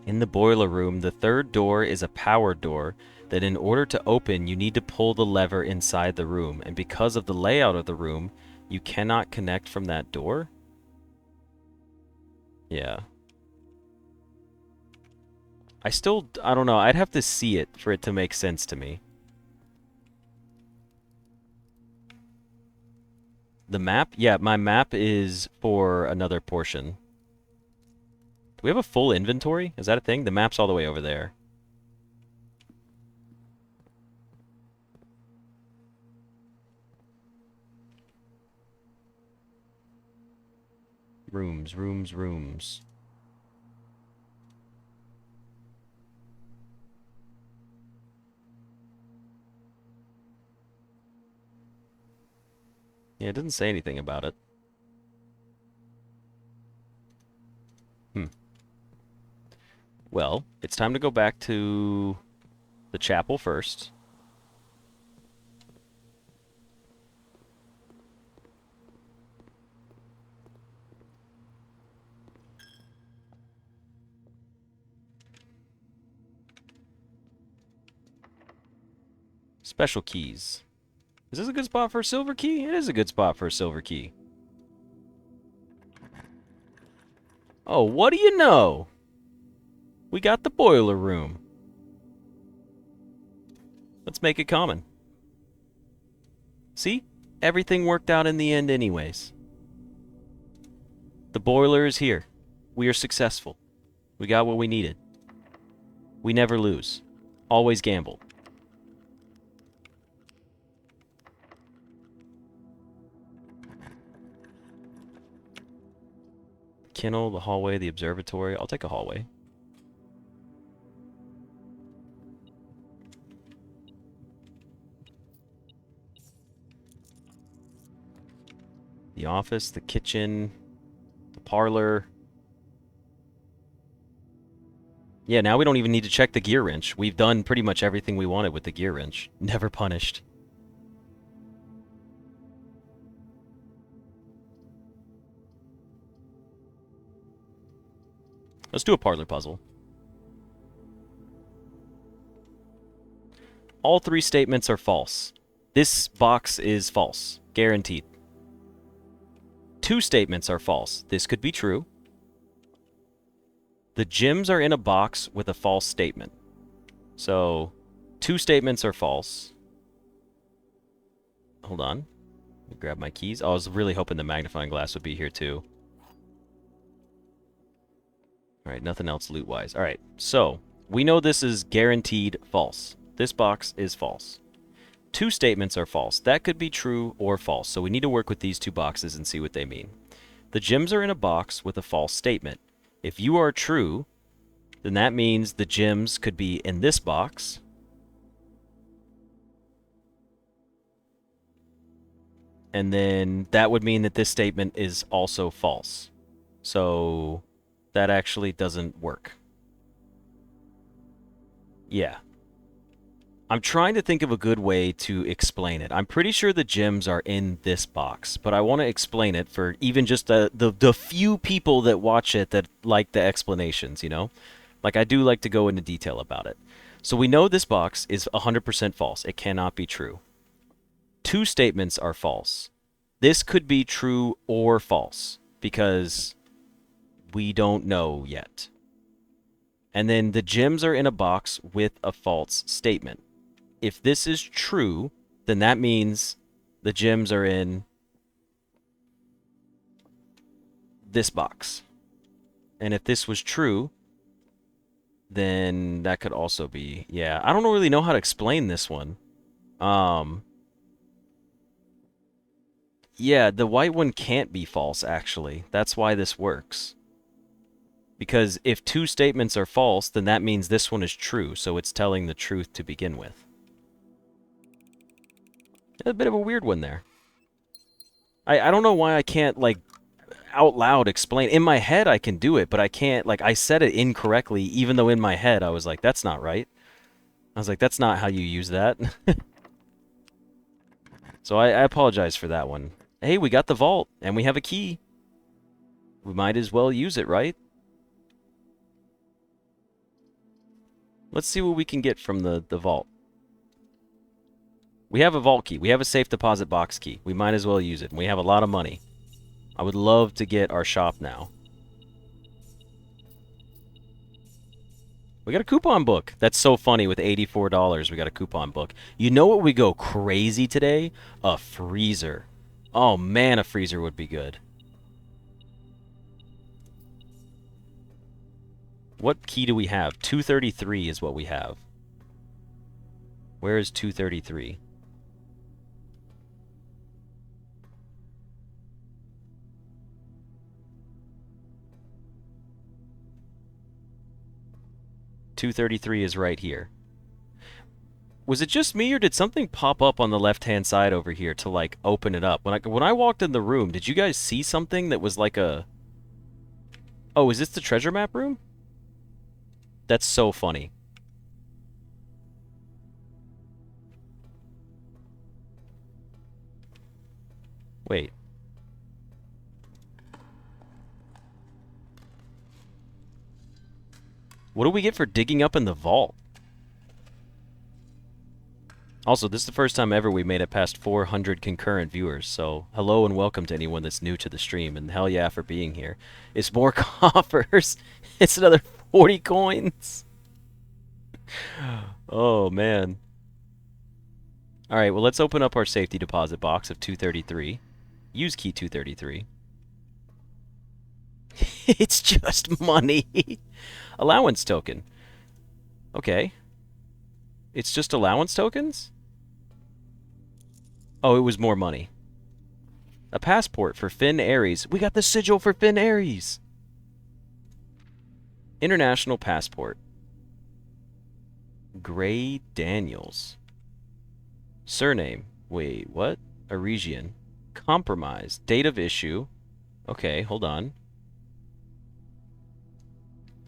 In the boiler room, the third door is a power door that in order to open, you need to pull the lever inside the room. And because of the layout of the room, you cannot connect from that door? Yeah. I don't know. I'd have to see it for it to make sense to me. The map? Yeah, my map is for another portion. Do we have a full inventory? Is that a thing? The map's all the way over there. Rooms, rooms, rooms. Yeah, it doesn't say anything about it. Well, it's time to go back to the chapel first. Special keys. Is this a good spot for a silver key? It is a good spot for a silver key. Oh, what do you know? We got the boiler room. Let's make it common. See? Everything worked out in the end anyways. The boiler is here. We are successful. We got what we needed. We never lose. Always gamble. Kennel, the hallway, the observatory. I'll take a hallway. The office, the kitchen, the parlor. Yeah, now we don't even need to check the gear wrench. We've done pretty much everything we wanted with the gear wrench. Never punished. Let's do a parlor puzzle. All 3 statements are false. This box is false. Guaranteed. 2 statements are false. This could be true. The gems are in a box with a false statement. So, 2 statements are false. Hold on. Let me grab my keys. I was really hoping the magnifying glass would be here too. Alright, nothing else loot-wise. Alright, so, we know this is guaranteed false. This box is false. 2 statements are false. That could be true or false, so we need to work with these 2 boxes and see what they mean. The gems are in a box with a false statement. If you are true, then that means the gems could be in this box. And then that would mean that this statement is also false. So that actually doesn't work. Yeah. I'm trying to think of a good way to explain it. I'm pretty sure the gems are in this box, but I want to explain it for even just the few people that watch it that like the explanations, you know? Like, I do like to go into detail about it. So we know this box is 100% false. It cannot be true. 2 statements are false. This could be true or false because we don't know yet. And then the gems are in a box with a false statement. If this is true, then that means the gems are in this box. And if this was true, then that could also be, yeah. I don't really know how to explain this one. Yeah, the white one can't be false, actually. That's why this works. Because if two statements are false, then that means this one is true, so it's telling the truth to begin with. A bit of a weird one there. I don't know why I can't, like, out loud explain. In my head, I can do it, but I can't, like, I said it incorrectly, even though in my head I was like, that's not right. I was like, that's not how you use that. So I apologize for that one. Hey, we got the vault, and we have a key. We might as well use it, right? Let's see what we can get from the vault. We have a vault key. We have a safe deposit box key. We might as well use it. We have a lot of money. I would love to get our shop now. We got a coupon book. That's so funny. With $84, we got a coupon book. You know what would go crazy today? A freezer. Oh, man, a freezer would be good. What key do we have? 233 is what we have. Where is 233? .233 is right here. Was it just me, or did something pop up on the left-hand side over here to, like, open it up? When I walked in the room, did you guys see something that was like a... Oh, is this the treasure map room? That's so funny. Wait. What do we get for digging up in the vault? Also, this is the first time ever we made it past 400 concurrent viewers, so hello and welcome to anyone that's new to the stream, and hell yeah for being here. It's more coffers. It's another 40 coins. Oh, man. Alright, well, let's open up our safety deposit box of 233. Use key 233. It's just money. Allowance token. Okay. It's just allowance tokens? Oh, it was more money. A passport for Finn Aries. We got the sigil for Finn Aries. International passport. Gray Daniels. Surname. Wait, what? Aresian. Compromise. Date of issue. Okay, hold on.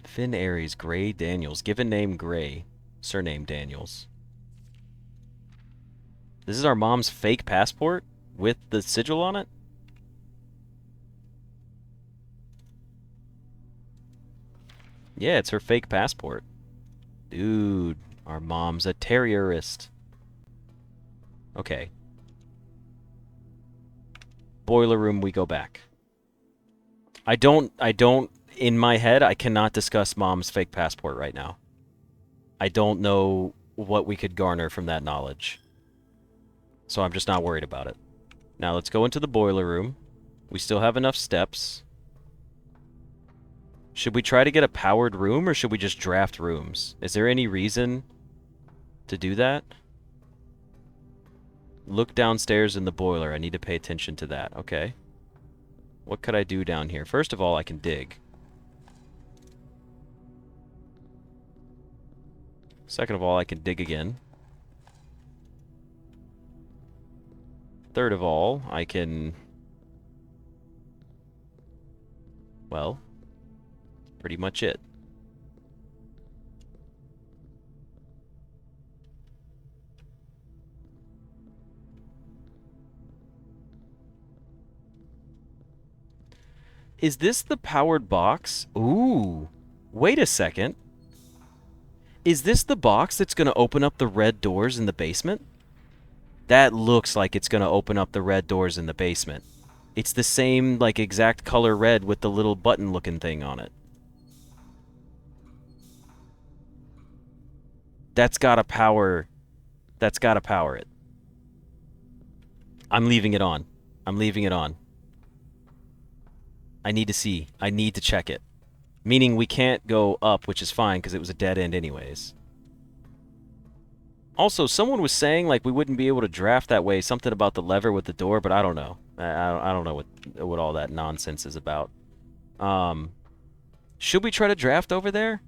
Finn Aries, Gray Daniels. Given name Gray. Surname Daniels. This is our mom's fake passport with the sigil on it? Yeah, it's her fake passport. Dude, our mom's a terrorist. Okay. Boiler room, we go back. I don't, in my head, I cannot discuss mom's fake passport right now. I don't know what we could garner from that knowledge. So I'm just not worried about it. Now let's go into the boiler room. We still have enough steps. Should we try to get a powered room, or should we just draft rooms? Is there any reason to do that? Look downstairs in the boiler. I need to pay attention to that. Okay. What could I do down here? First of all, I can dig. Second of all, I can dig again. Third of all, I can... Well, pretty much it. Is this the powered box? Ooh, wait a second. Is this the box that's going to open up the red doors in the basement? That looks like it's going to open up the red doors in the basement. It's the same, like, exact color red with the little button-looking thing on it. That's gotta power... That's gotta power it. I'm leaving it on. I'm leaving it on. I need to see. I need to check it. Meaning we can't go up, which is fine, because it was a dead end anyways. Also, someone was saying, like, we wouldn't be able to draft that way. Something about the lever with the door, but I don't know. I don't know what all that nonsense is about. Should we try to draft over there?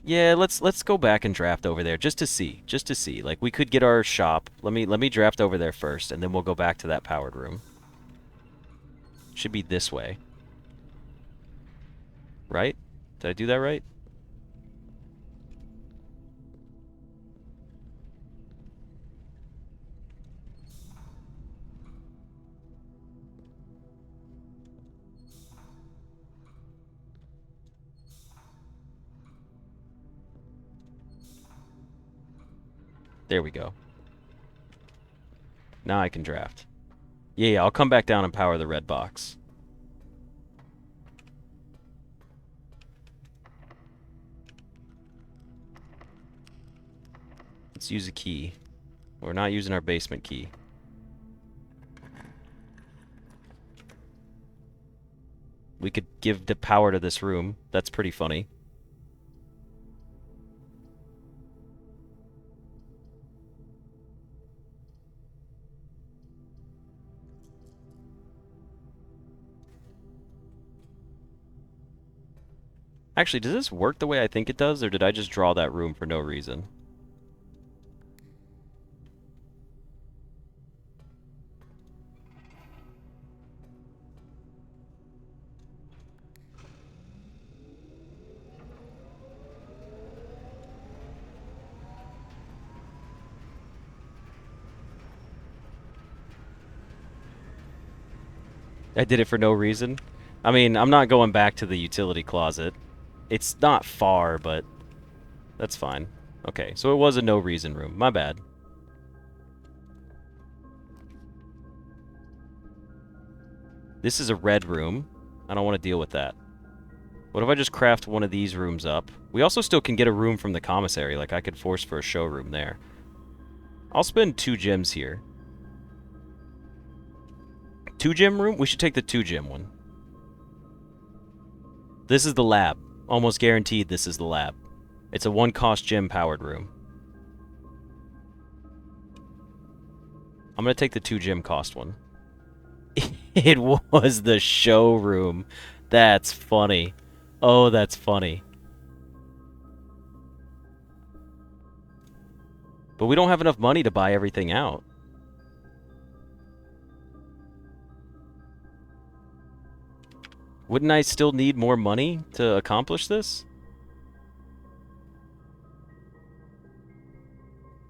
Yeah, let's go back and draft over there just to see. Just to see. Like, we could get our shop. Let me draft over there first, and then we'll go back to that powered room. Should be this way. Right? Did I do that right? There we go. Now I can draft. Yeah, I'll come back down and power the red box. Let's use a key. We're not using our basement key. We could give the power to this room. That's pretty funny. Actually, does this work the way I think it does, or did I just draw that room for no reason? I did it for no reason. I mean, I'm not going back to the utility closet. It's not far, but that's fine. Okay, so it was a no reason room. My bad. This is a red room. I don't want to deal with that. What if I just craft one of these rooms up? We also still can get a room from the commissary. Like, I could force for a showroom there. I'll spend 2 gems here. 2-gem room? We should take the 2-gem one. This is the lab. Almost guaranteed this is the lab. It's a 1-cost gem powered room. I'm gonna take the 2-gem cost one. It was the showroom. That's funny. Oh, that's funny. But we don't have enough money to buy everything out. Wouldn't I still need more money to accomplish this?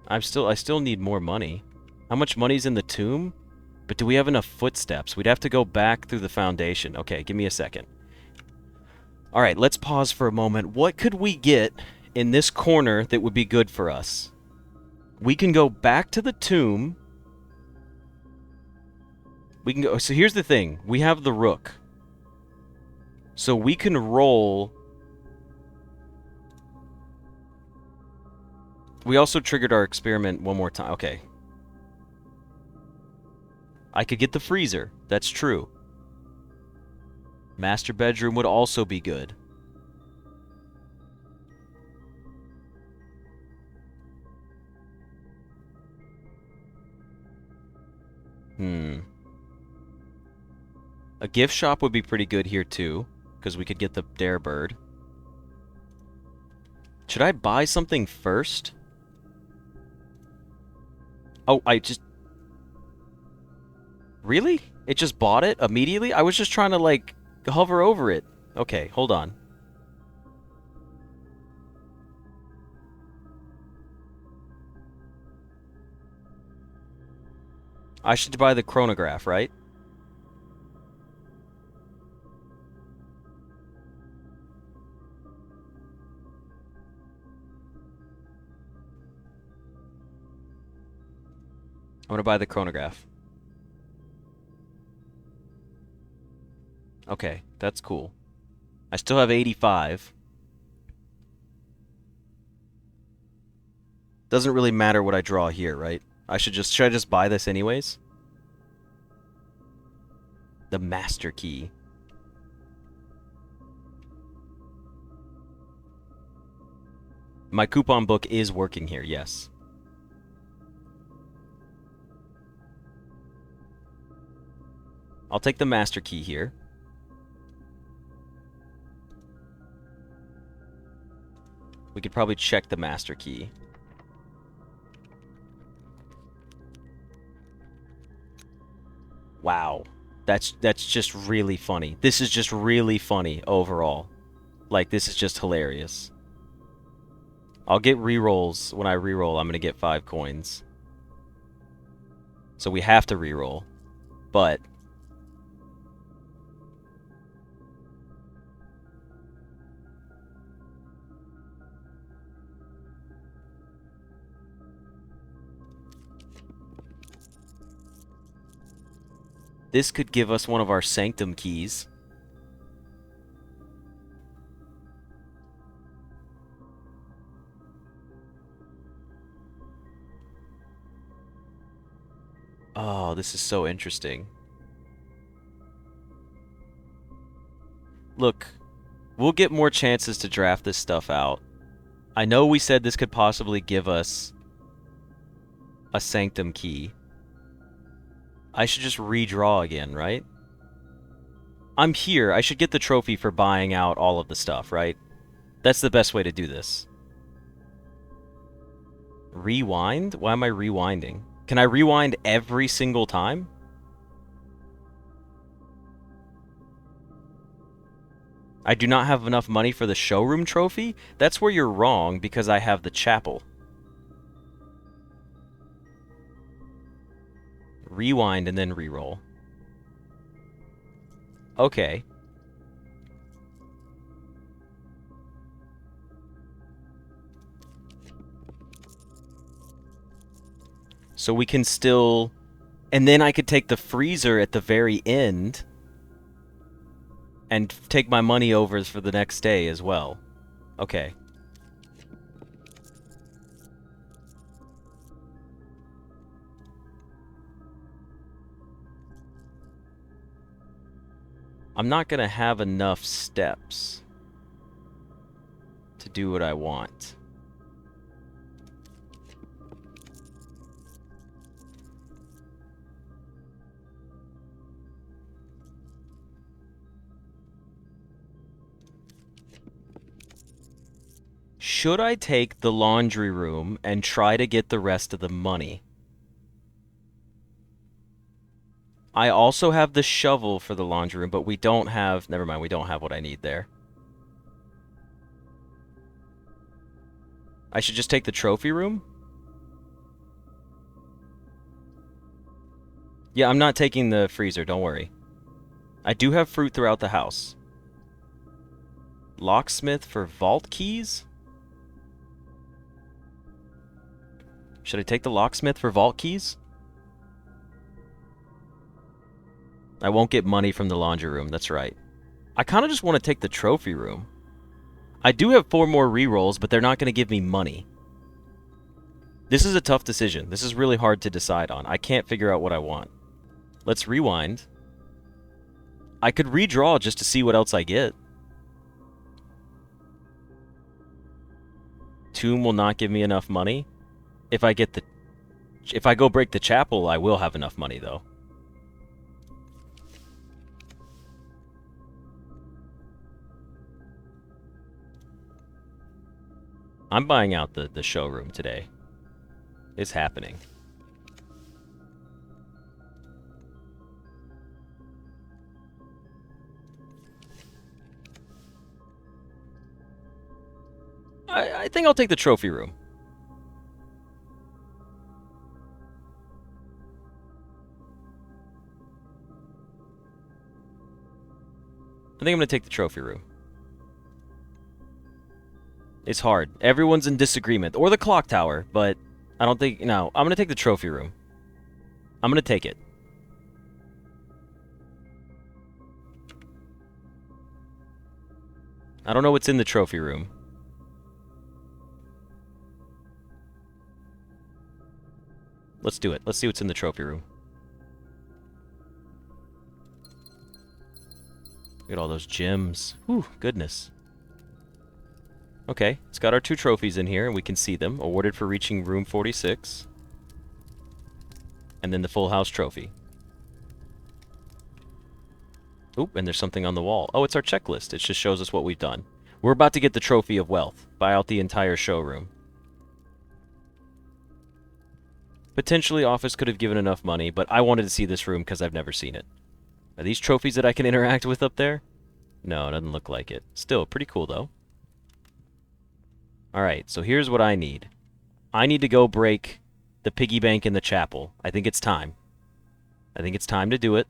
I still need more money. How much money's in the tomb? But do we have enough footsteps? We'd have to go back through the foundation. Okay, give me a second. Alright, let's pause for a moment. What could we get in this corner that would be good for us? We can go back to the tomb. We can go... So here's the thing. We have the rook. So we can roll... We also triggered our experiment one more time. Okay. I could get the freezer. That's true. Master bedroom would also be good. A gift shop would be pretty good here too, because we could get the dare bird. Should I buy something first? Oh, I just... Really? It just bought it immediately? I was just trying to, like, hover over it. Okay, hold on. I should buy the chronograph, right? I'm gonna buy the chronograph. Okay, that's cool. I still have 85. Doesn't really matter what I draw here, right? Should I just buy this anyways? The master key. My coupon book is working here, yes. I'll take the master key here. We could probably check the master key. Wow. That's just really funny. This is just really funny overall. Like, this is just hilarious. I'll get rerolls. When I reroll, I'm going to get 5 coins. So we have to reroll. But this could give us one of our sanctum keys. Oh, this is so interesting. Look, we'll get more chances to draft this stuff out. I know we said this could possibly give us a sanctum key. I should just redraw again, right? I'm here. I should get the trophy for buying out all of the stuff, right? That's the best way to do this. Rewind? Why am I rewinding? Can I rewind every single time? I do not have enough money for the showroom trophy? That's where you're wrong, because I have the chapel. Rewind and then reroll. Okay. So we can still... And then I could take the freezer at the very end and take my money over for the next day as well. Okay. I'm not going to have enough steps to do what I want. Should I take the laundry room and try to get the rest of the money? I also have the shovel for the laundry room, but we don't have... Never mind, we don't have what I need there. I should just take the trophy room? Yeah, I'm not taking the freezer, don't worry. I do have fruit throughout the house. Locksmith for vault keys? Should I take the locksmith for vault keys? I won't get money from the laundry room, that's right. I kind of just want to take the trophy room. I do have 4 more rerolls, but they're not going to give me money. This is a tough decision. This is really hard to decide on. I can't figure out what I want. Let's rewind. I could redraw just to see what else I get. Tomb will not give me enough money. If I go break the chapel, I will have enough money, though. I'm buying out the showroom today. It's happening. I think I'll take the trophy room. I think I'm going to take the trophy room. It's hard. Everyone's in disagreement. Or the clock tower, but I don't think... No, I'm going to take the trophy room. I'm gonna take it. I don't know what's in the trophy room. Let's do it. Let's see what's in the trophy room. Look at all those gems. Whew, goodness. Okay, it's got our 2 trophies in here, and we can see them. Awarded for reaching room 46. And then the full house trophy. Oop, and there's something on the wall. Oh, it's our checklist. It just shows us what we've done. We're about to get the trophy of wealth. Buy out the entire showroom. Potentially, Office could have given enough money, but I wanted to see this room because I've never seen it. Are these trophies that I can interact with up there? No, it doesn't look like it. Still, pretty cool, though. Alright, so here's what I need. I need to go break the piggy bank in the chapel. I think it's time. I think it's time to do it.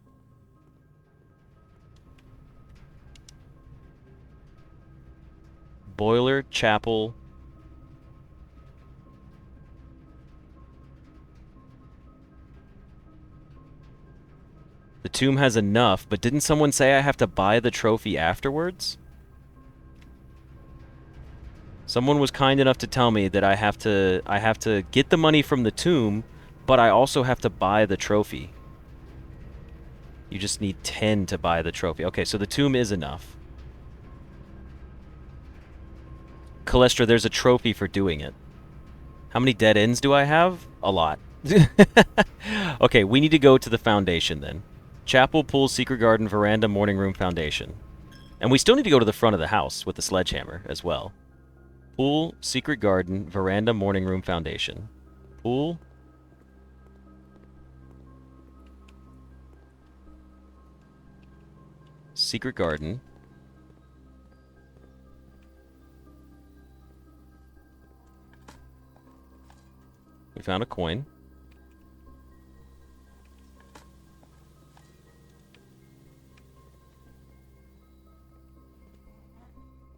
Boiler, chapel. The tomb has enough, but didn't someone say I have to buy the trophy afterwards? Someone was kind enough to tell me that I have to get the money from the tomb, but I also have to buy the trophy. You just need 10 to buy the trophy. Okay, so the tomb is enough. Calestra, there's a trophy for doing it. How many dead ends do I have? A lot. Okay, we need to go to the foundation then. Chapel, pool, secret garden, veranda, morning room, foundation. And we still need to go to the front of the house with the sledgehammer as well. Pool, secret garden, veranda, morning room, foundation. Pool. Secret garden. We found a coin.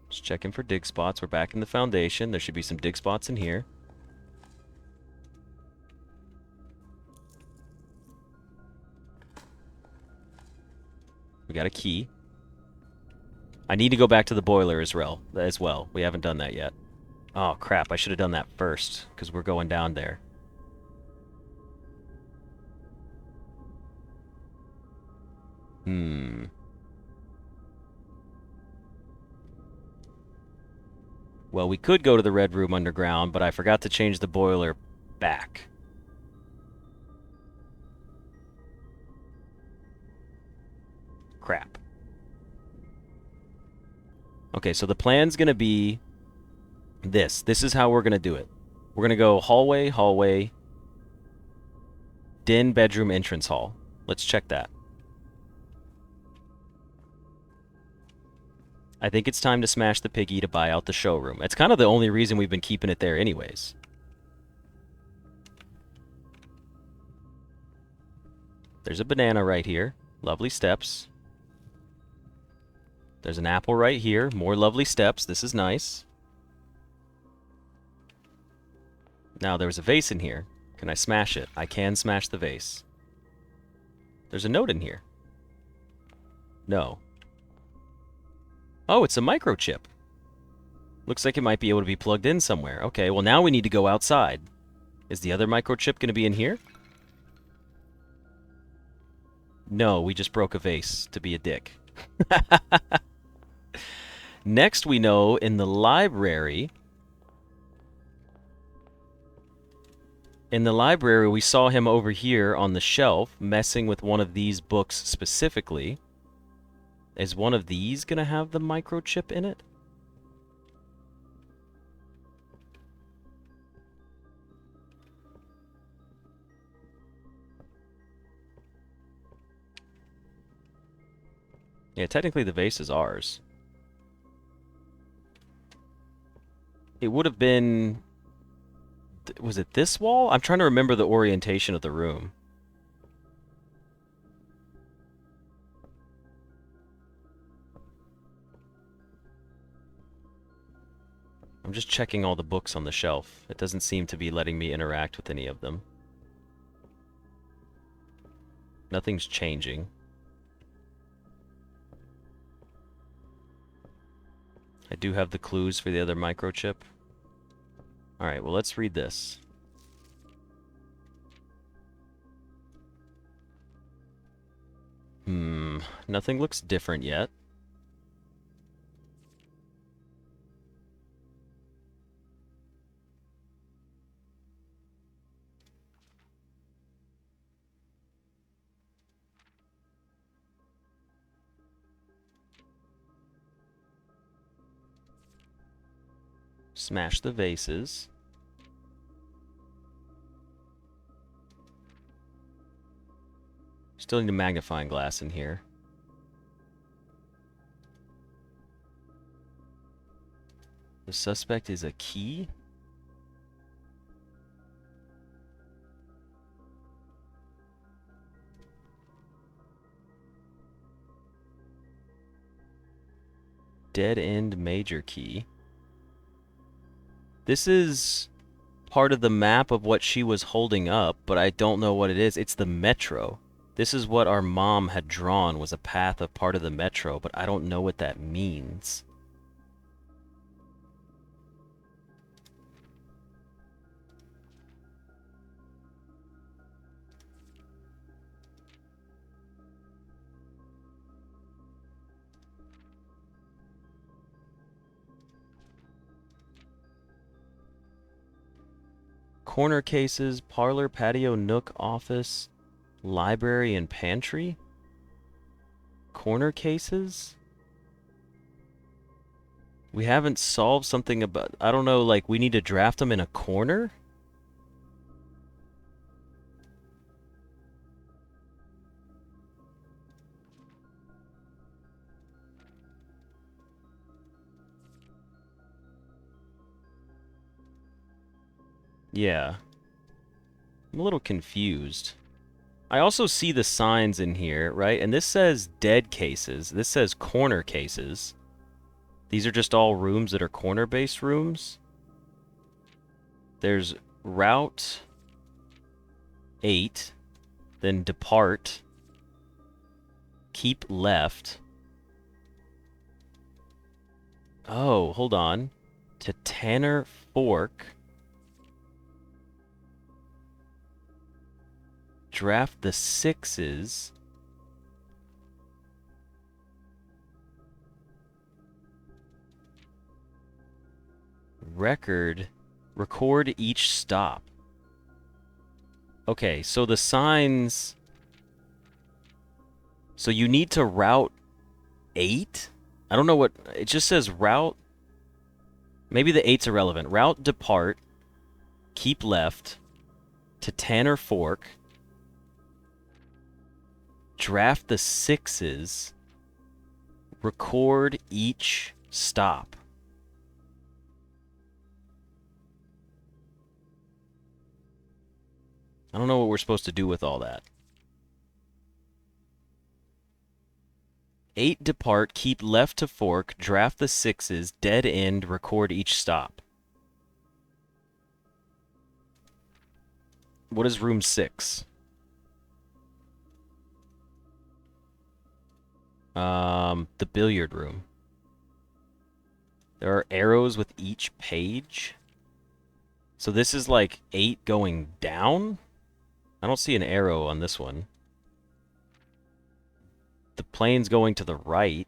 Just checking for dig spots. We're back in the foundation. There should be some dig spots in here. We got a key. I need to go back to the boiler as well. We haven't done that yet. Oh, crap. I should have done that first, because we're going down there. Well, we could go to the red room underground, but I forgot to change the boiler back. Crap. Okay, so the plan's going to be this. This is how we're going to do it. We're going to go hallway, hallway, den, bedroom, entrance hall. Let's check that. I think it's time to smash the piggy to buy out the showroom. It's kind of the only reason we've been keeping it there anyways. There's a banana right here. Lovely steps. There's an apple right here. More lovely steps. This is nice. Now, there's a vase in here. Can I smash it? I can smash the vase. There's a note in here. No. Oh, it's a microchip. Looks like it might be able to be plugged in somewhere. Okay, well now we need to go outside. Is the other microchip going to be in here? No, we just broke a vase to be a dick. Next we know in the library... In the library we saw him over here on the shelf messing with one of these books specifically. Is one of these going to have the microchip in it? Yeah, technically the vase is ours. It would have been... Was it this wall? I'm trying to remember the orientation of the room. I'm just checking all the books on the shelf. It doesn't seem to be letting me interact with any of them. Nothing's changing. I do have the clues for the other microchip. Alright, well, let's read this. Nothing looks different yet. Smash the vases. Still need a magnifying glass in here. The suspect is a key? Dead end major key. This is part of the map of what she was holding up, but I don't know what it is. It's the metro. This is what our mom had drawn, was a path of part of the metro, but I don't know what that means. Corner cases, parlor, patio, nook, office, library, and pantry? Corner cases? We haven't solved something about... I don't know, like, we need to draft them in a corner? Yeah. I'm a little confused. I also see the signs in here, right? And this says dead cases. This says corner cases. These are just all rooms that are corner-based rooms. There's route 8, then depart, keep left. Oh, hold on. To Tanner Fork. Draft the 6s. Record each stop. Okay, so the signs... So you need to route 8? I don't know what... It just says route... Maybe the 8's irrelevant. Route depart, keep left, to Tanner Fork, draft the 6s, record each stop. I don't know what we're supposed to do with all that. 8 depart, keep left to fork, draft the 6s, dead end, record each stop. What is room 6? The billiard room. There are arrows with each page. So this is like 8 going down? I don't see an arrow on this one. The plane's going to the right.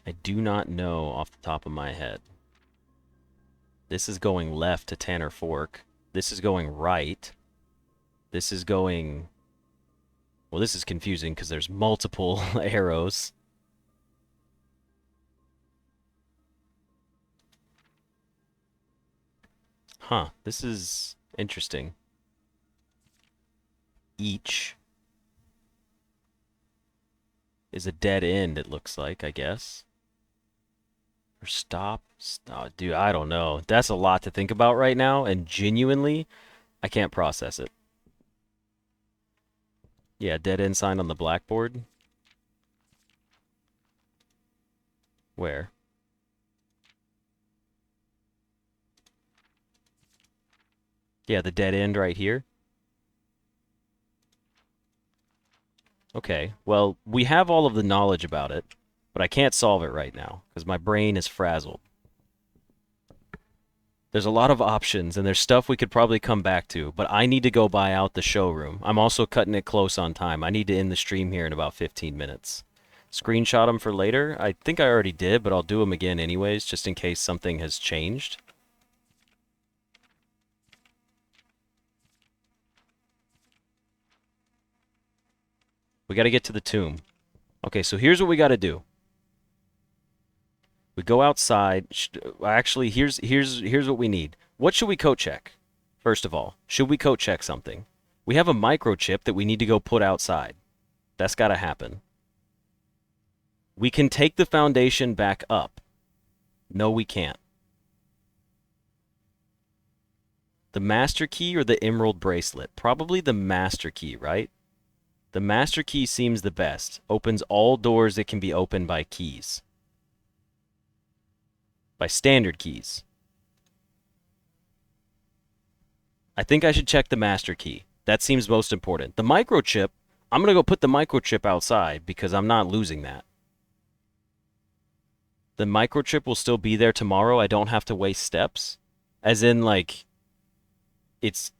I do not know off the top of my head. This is going left to Tanner Fork. This is going right. This is going... Well, this is confusing because there's multiple arrows. Huh, this is interesting. Each is a dead end, it looks like, I guess. Or stop. Oh, dude, I don't know. That's a lot to think about right now, and genuinely, I can't process it. Yeah, dead end sign on the blackboard. Where? Yeah, the dead end right here. Okay, well, we have all of the knowledge about it, but I can't solve it right now because my brain is frazzled. There's a lot of options, and there's stuff we could probably come back to, but I need to go buy out the showroom. I'm also cutting it close on time. I need to end the stream here in about 15 minutes. Screenshot them for later. I think I already did, but I'll do them again anyways, just in case something has changed. We got to get to the tomb. Okay, so here's what we got to do. We go outside. Actually, here's what we need. What should we coat check? First of all, should we coat check something? We have a microchip that we need to go put outside. That's got to happen. We can take the foundation back up. No, we can't. The master key or the emerald bracelet? Probably the master key, right? The master key seems the best. Opens all doors that can be opened by keys. By standard keys. I think I should check the master key. That seems most important. The microchip, I'm going to go put the microchip outside because I'm not losing that. The microchip will still be there tomorrow. I don't have to waste steps. As in, like, it's...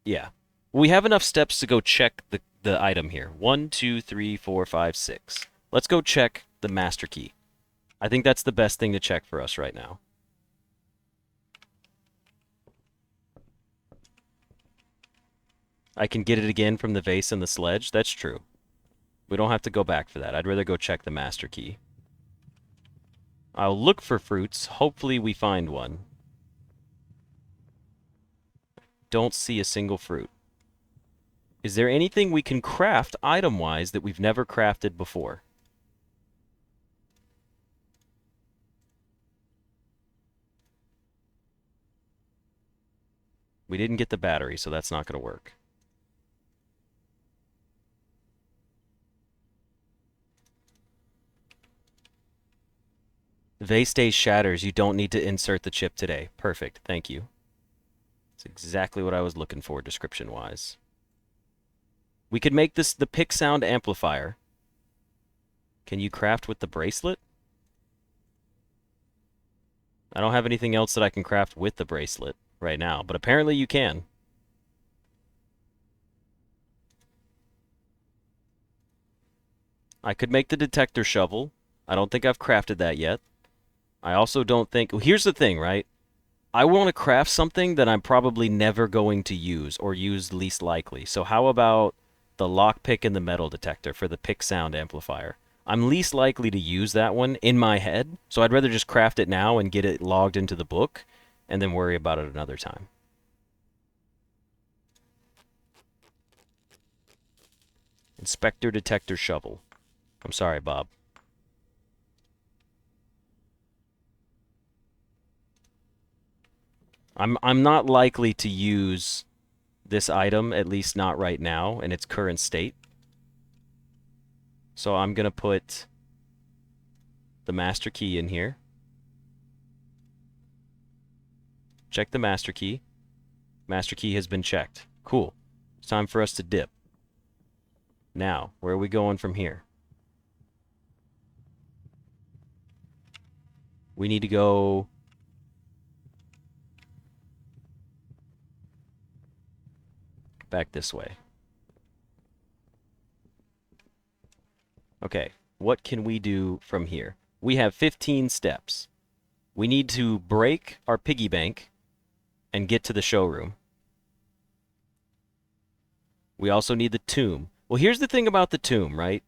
Yeah. We have enough steps to go check the item here. 1, 2, 3, 4, 5, 6. Let's go check the master key. I think that's the best thing to check for us right now. I can get it again from the vase and the sledge. That's true. We don't have to go back for that. I'd rather go check the master key. I'll look for fruits. Hopefully we find one. Don't see a single fruit. Is there anything we can craft item-wise that we've never crafted before? We didn't get the battery, so that's not going to work. Vase stays shatters. You don't need to insert the chip today. Perfect. Thank you. That's exactly what I was looking for description-wise. We could make this the pick sound amplifier. Can you craft with the bracelet? I don't have anything else that I can craft with the bracelet right now, but apparently you can. I could make the detector shovel. I don't think I've crafted that yet. I also don't think... Well, here's the thing, right? I want to craft something that I'm probably never going to use or use least likely. So how about the lockpick and the metal detector for the pick sound amplifier? I'm least likely to use that one in my head, so I'd rather just craft it now and get it logged into the book and then worry about it another time. Inspector detector shovel. I'm sorry, Bob. I'm not likely to use this item, at least not right now, in its current state. So I'm going to put the master key in here. Check the master key. Master key has been checked. Cool. It's time for us to dip. Now, where are we going from here? We need to go... back this way. Okay, what can we do from here? We have 15 steps. We need to break our piggy bank and get to the showroom. We also need the tomb. Well, here's the thing about the tomb, right?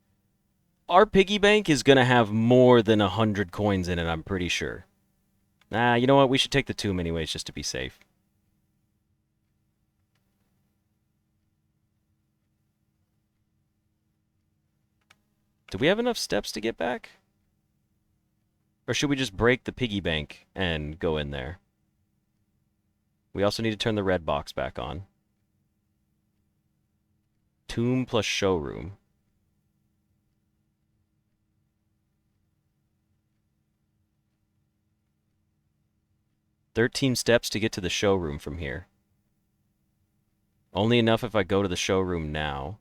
Our piggy bank is going to have more than 100 coins in it, I'm pretty sure. Nah, you know what? We should take the tomb anyways, just to be safe. Do we have enough steps to get back? Or should we just break the piggy bank and go in there? We also need to turn the red box back on. Tomb plus showroom. "13 steps to get to the showroom from here." Only enough if I go to the showroom now.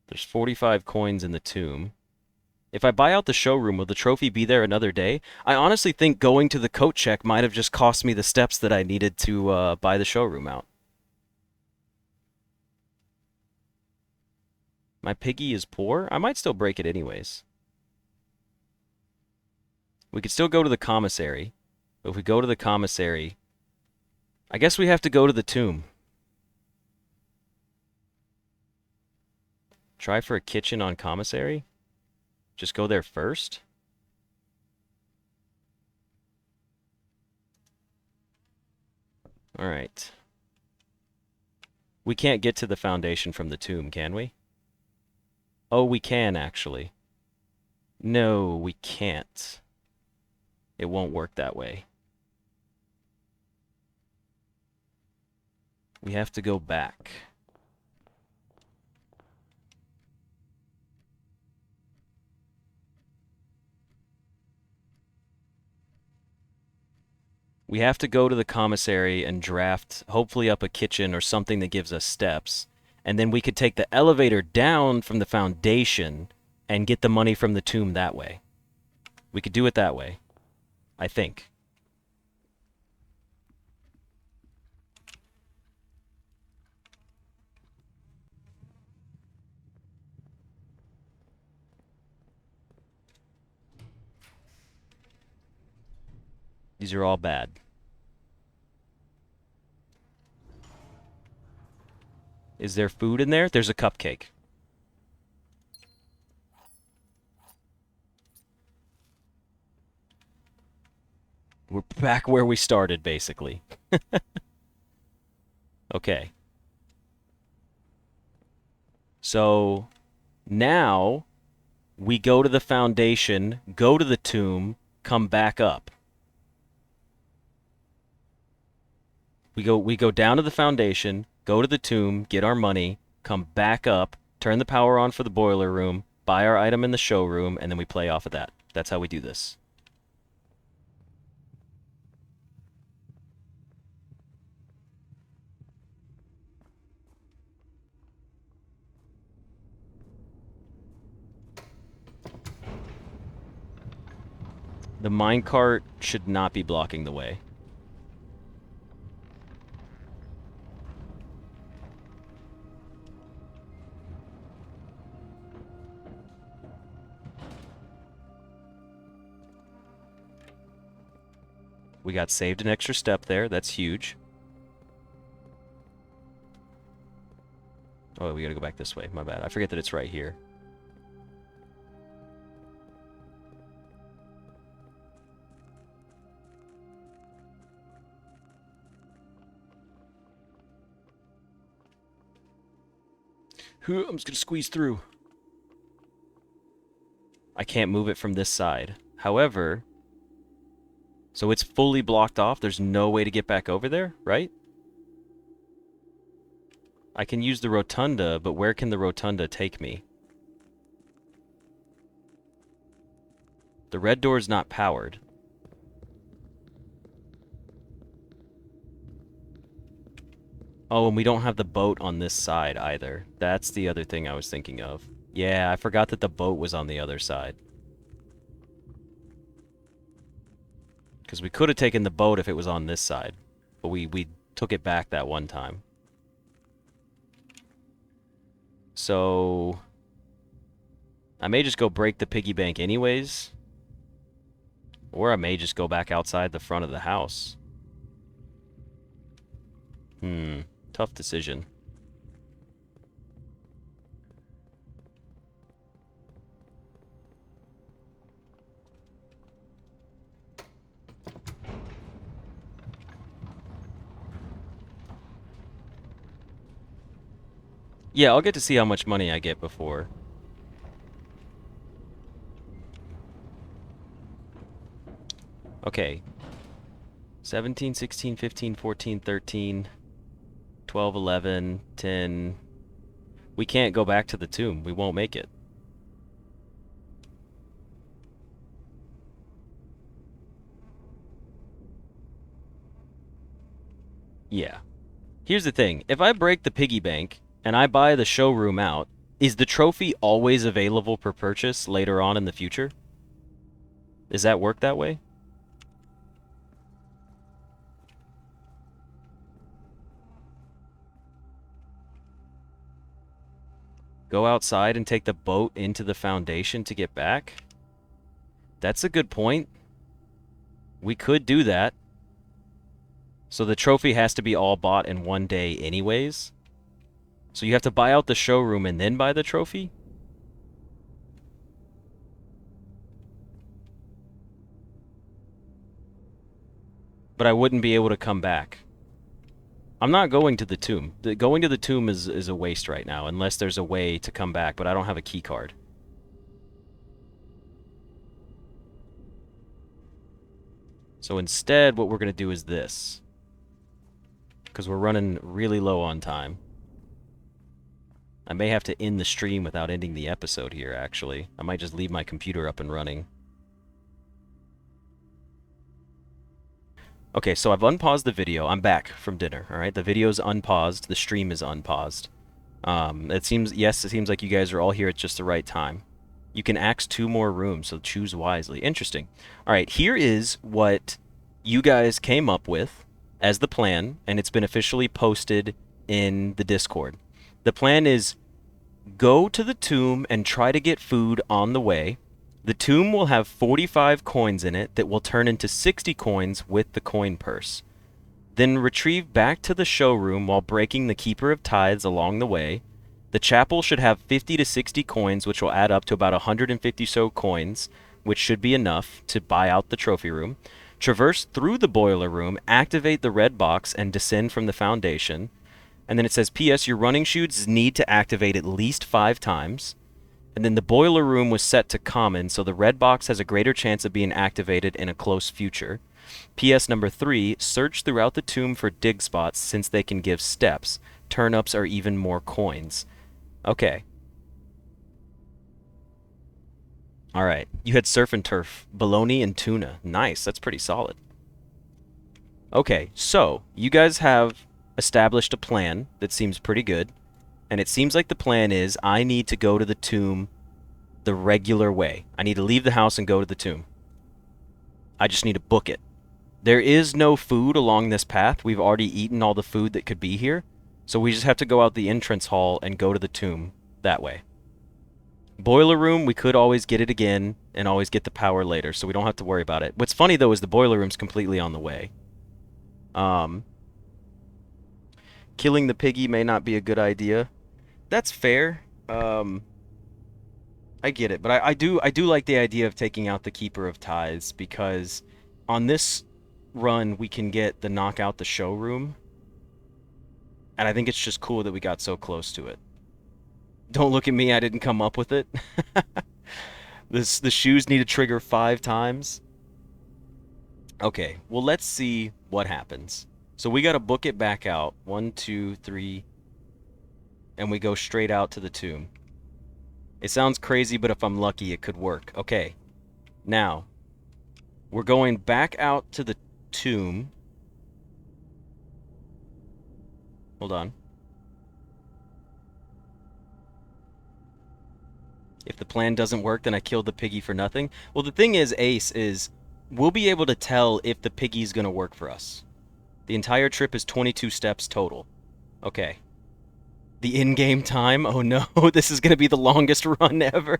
There's 45 coins in the tomb. If I buy out the showroom, will the trophy be there another day? I honestly think going to the coat check might have just cost me the steps that I needed to buy the showroom out. My piggy is poor? I might still break it anyways. We could still go to the commissary. But if we go to the commissary, I guess we have to go to the tomb. Try for a kitchen on commissary? Just go there first? Alright. We can't get to the foundation from the tomb, can we? Oh, we can, actually. No, we can't. It won't work that way. We have to go back. We have to go to the commissary and draft, hopefully up a kitchen or something that gives us steps. And then we could take the elevator down from the foundation and get the money from the tomb that way. We could do it that way, I think. These are all bad. Is there food in there? There's a cupcake. We're back where we started, basically. Okay. So now we go to the foundation, go to the tomb, come back up. We go down to the foundation, go to the tomb, get our money, come back up, turn the power on for the boiler room, buy our item in the showroom, and then we play off of that. That's how we do this. The minecart should not be blocking the way. We got saved an extra step there. That's huge. Oh, we gotta go back this way. My bad. I forget that it's right here. I'm just gonna squeeze through. I can't move it from this side. However, so it's fully blocked off. There's no way to get back over there, right? I can use the rotunda, but where can the rotunda take me? The red door is not powered. Oh, and we don't have the boat on this side either. That's the other thing I was thinking of. Yeah, I forgot that the boat was on the other side. Because we could have taken the boat if it was on this side. But we took it back that one time. So I may just go break the piggy bank anyways. Or I may just go back outside the front of the house. Tough decision. Yeah, I'll get to see how much money I get before. Okay. 17, 16, 15, 14, 13, 12, 11, 10. We can't go back to the tomb. We won't make it. Yeah. Here's the thing. If I break the piggy bank and I buy the showroom out, is the trophy always available for purchase later on in the future? Does that work that way? Go outside and take the boat into the foundation to get back? That's a good point. We could do that. So the trophy has to be all bought in one day anyways? So you have to buy out the showroom and then buy the trophy? But I wouldn't be able to come back. I'm not going to the tomb. Going to the tomb is a waste right now, unless there's a way to come back, but I don't have a key card. So instead, what we're going to do is this. Because we're running really low on time. I may have to end the stream without ending the episode here, actually. I might just leave my computer up and running. Okay, so I've unpaused the video. I'm back from dinner, alright? The video's unpaused. The stream is unpaused. It seems like you guys are all here at just the right time. You can axe 2 more rooms, so choose wisely. Interesting. Alright, here is what you guys came up with as the plan, and it's been officially posted in the Discord. The plan is go to the tomb and try to get food on the way. The tomb will have 45 coins in it that will turn into 60 coins with the coin purse. Then retrieve back to the showroom while breaking the Keeper of Tithes along the way. The chapel should have 50 to 60 coins, which will add up to about 150 so coins, which should be enough to buy out the trophy room. Traverse through the boiler room, activate the red box, and descend from the foundation. And then it says, P.S. Your running shoes need to activate at least 5 times. And then the boiler room was set to common, so the red box has a greater chance of being activated in a close future. P.S. number 3, search throughout the tomb for dig spots since they can give steps, turnips, or even more coins. Okay. Alright, you had surf and turf, bologna, and tuna. Nice, that's pretty solid. Okay, so you guys have established a plan that seems pretty good. And it seems like the plan is I need to go to the tomb the regular way. I need to leave the house and go to the tomb. I just need to book it. There is no food along this path. We've already eaten all the food that could be here. So we just have to go out the entrance hall and go to the tomb that way. Boiler room, we could always get it again and always get the power later, so we don't have to worry about it. What's funny, though, is the boiler room's completely on the way. Killing the piggy may not be a good idea. That's fair. I get it, but I do like the idea of taking out the Keeper of Tithes, because on this run we can get the knock out the showroom, and I think it's just cool that we got so close to it. Don't look at me, I didn't come up with it. The shoes need to trigger 5 times. Okay, well, let's see what happens. So we gotta book it back out. 1, 2, 3... and we go straight out to the tomb. It sounds crazy, but if I'm lucky, it could work. Okay. Now, we're going back out to the tomb. Hold on. If the plan doesn't work, then I killed the piggy for nothing. Well, the thing is, Ace, is we'll be able to tell if the piggy's gonna work for us. The entire trip is 22 steps total. Okay. The in-game time? Oh no, this is gonna be the longest run ever.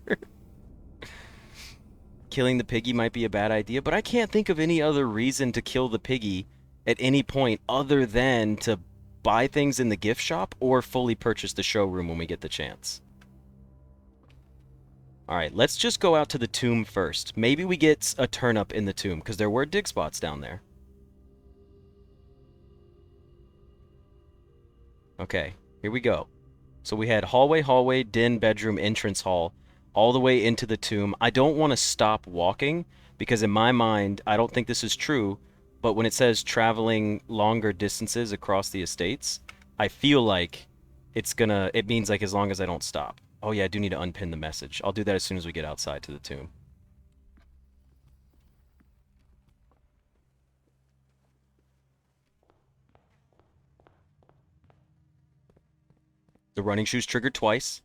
Killing the piggy might be a bad idea, but I can't think of any other reason to kill the piggy at any point other than to buy things in the gift shop or fully purchase the showroom when we get the chance. Alright, let's just go out to the tomb first. Maybe we get a turnip in the tomb, because there were dig spots down there. Okay, here we go. So we had hallway, den, bedroom, entrance hall, all the way into the tomb. I don't want to stop walking, because in my mind, I don't think this is true, but when it says traveling longer distances across the estates, I feel like it means like as long as I don't stop. Oh yeah, I do need to unpin the message. I'll do that as soon as we get outside to the tomb. The running shoes triggered twice.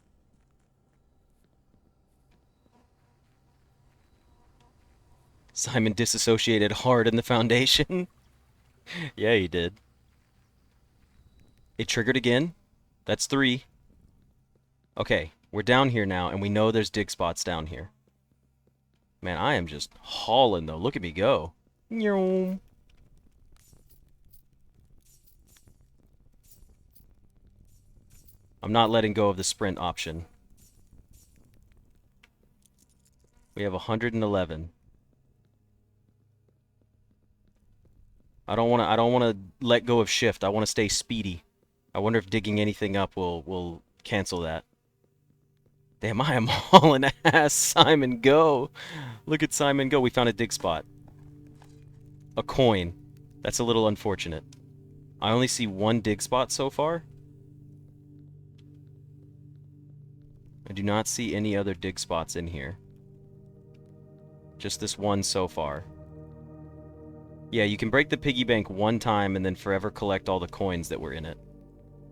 Simon disassociated hard in the foundation. Yeah, he did. It triggered again. That's 3. Okay, we're down here now, and we know there's dig spots down here. Man, I am just hauling, though. Look at me go. I'm not letting go of the sprint option. We have 111. I don't want to let go of shift. I want to stay speedy. I wonder if digging anything up will cancel that. Damn, I am hauling ass. Simon, go. Look at Simon go. We found a dig spot. A coin. That's a little unfortunate. I only see 1 dig spot so far. I do not see any other dig spots in here. Just this one so far. Yeah, you can break the piggy bank 1 time and then forever collect all the coins that were in it.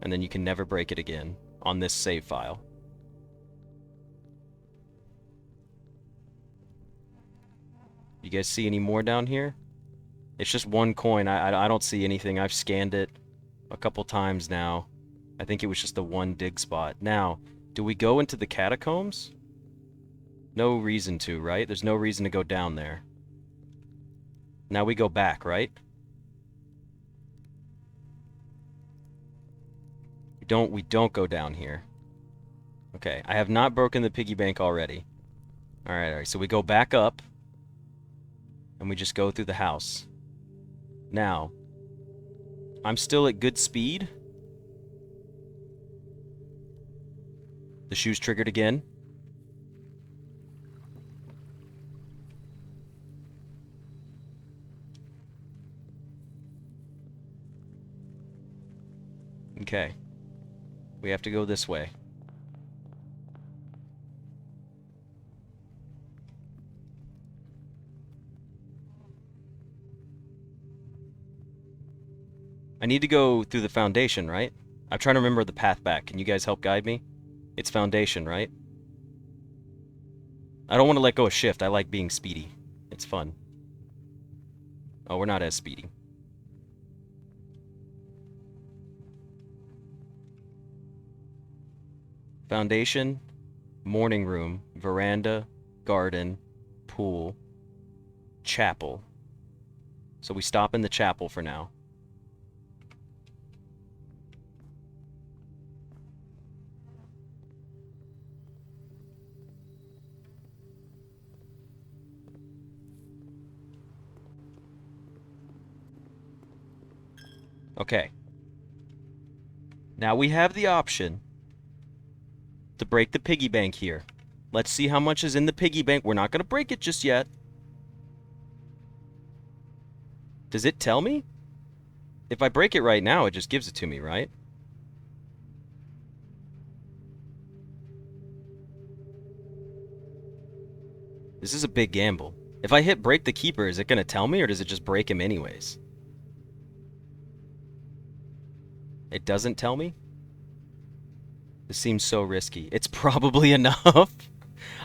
And then you can never break it again on this save file. You guys see any more down here? It's just 1 coin. I don't see anything. I've scanned it a couple times now. I think it was just the 1 dig spot. Now, do we go into the catacombs? No reason to, right? There's no reason to go down there. Now we go back, right? We don't go down here. Okay, I have not broken the piggy bank already. Alright, so we go back up. And we just go through the house. Now, I'm still at good speed. The shoe's triggered again. Okay. We have to go this way. I need to go through the foundation, right? I'm trying to remember the path back. Can you guys help guide me? It's foundation, right? I don't want to let go of shift. I like being speedy. It's fun. Oh, we're not as speedy. Foundation, morning room, veranda, garden, pool, chapel. So we stop in the chapel for now. Okay. Now we have the option to break the piggy bank here. Let's see how much is in the piggy bank. We're not going to break it just yet. Does it tell me? If I break it right now, it just gives it to me, right? This is a big gamble. If I hit break the keeper, is it going to tell me, or does it just break him anyways? It doesn't tell me? This seems so risky. It's probably enough.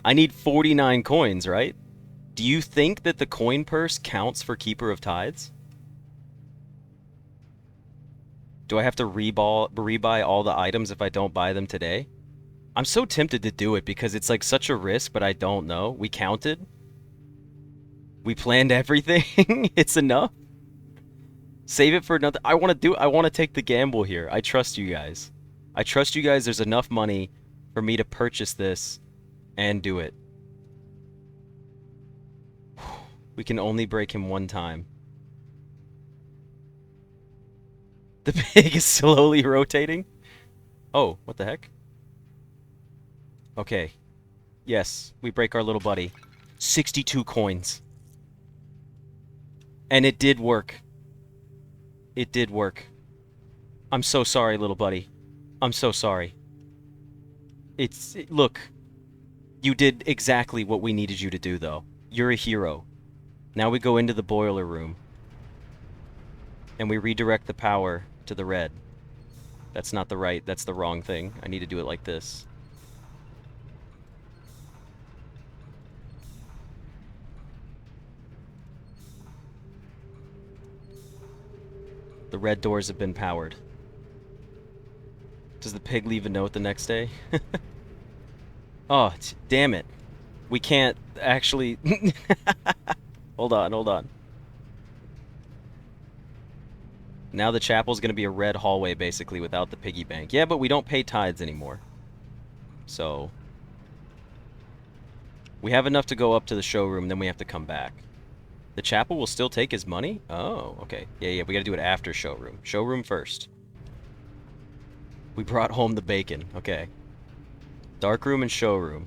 I need 49 coins, right? Do you think that the coin purse counts for Keeper of Tides? Do I have to rebuy all the items if I don't buy them today? I'm so tempted to do it because it's like such a risk, but I don't know. We counted. We planned everything. It's enough. Save it for another. I want to take the gamble here. I trust you guys. I trust you guys. There's enough money for me to purchase this and do it. We can only break him 1 time. The pig is slowly rotating. Oh, what the heck? Okay. Yes, we break our little buddy. 62 coins. And it did work. It did work. I'm so sorry, little buddy. I'm so sorry. Look. You did exactly what we needed you to do, though. You're a hero. Now we go into the boiler room. And we redirect the power to the red. That's not the right, that's the wrong thing. I need to do it like this. The red doors have been powered. Does the pig leave a note the next day? Oh, damn it. We can't actually... Hold on, hold on. Now the chapel's going to be a red hallway, basically, without the piggy bank. Yeah, but we don't pay tithes anymore. So... we have enough to go up to the showroom, then we have to come back. The chapel will still take his money? Oh, okay. Yeah, we gotta do it after showroom. Showroom first. We brought home the bacon. Okay. Dark room and showroom.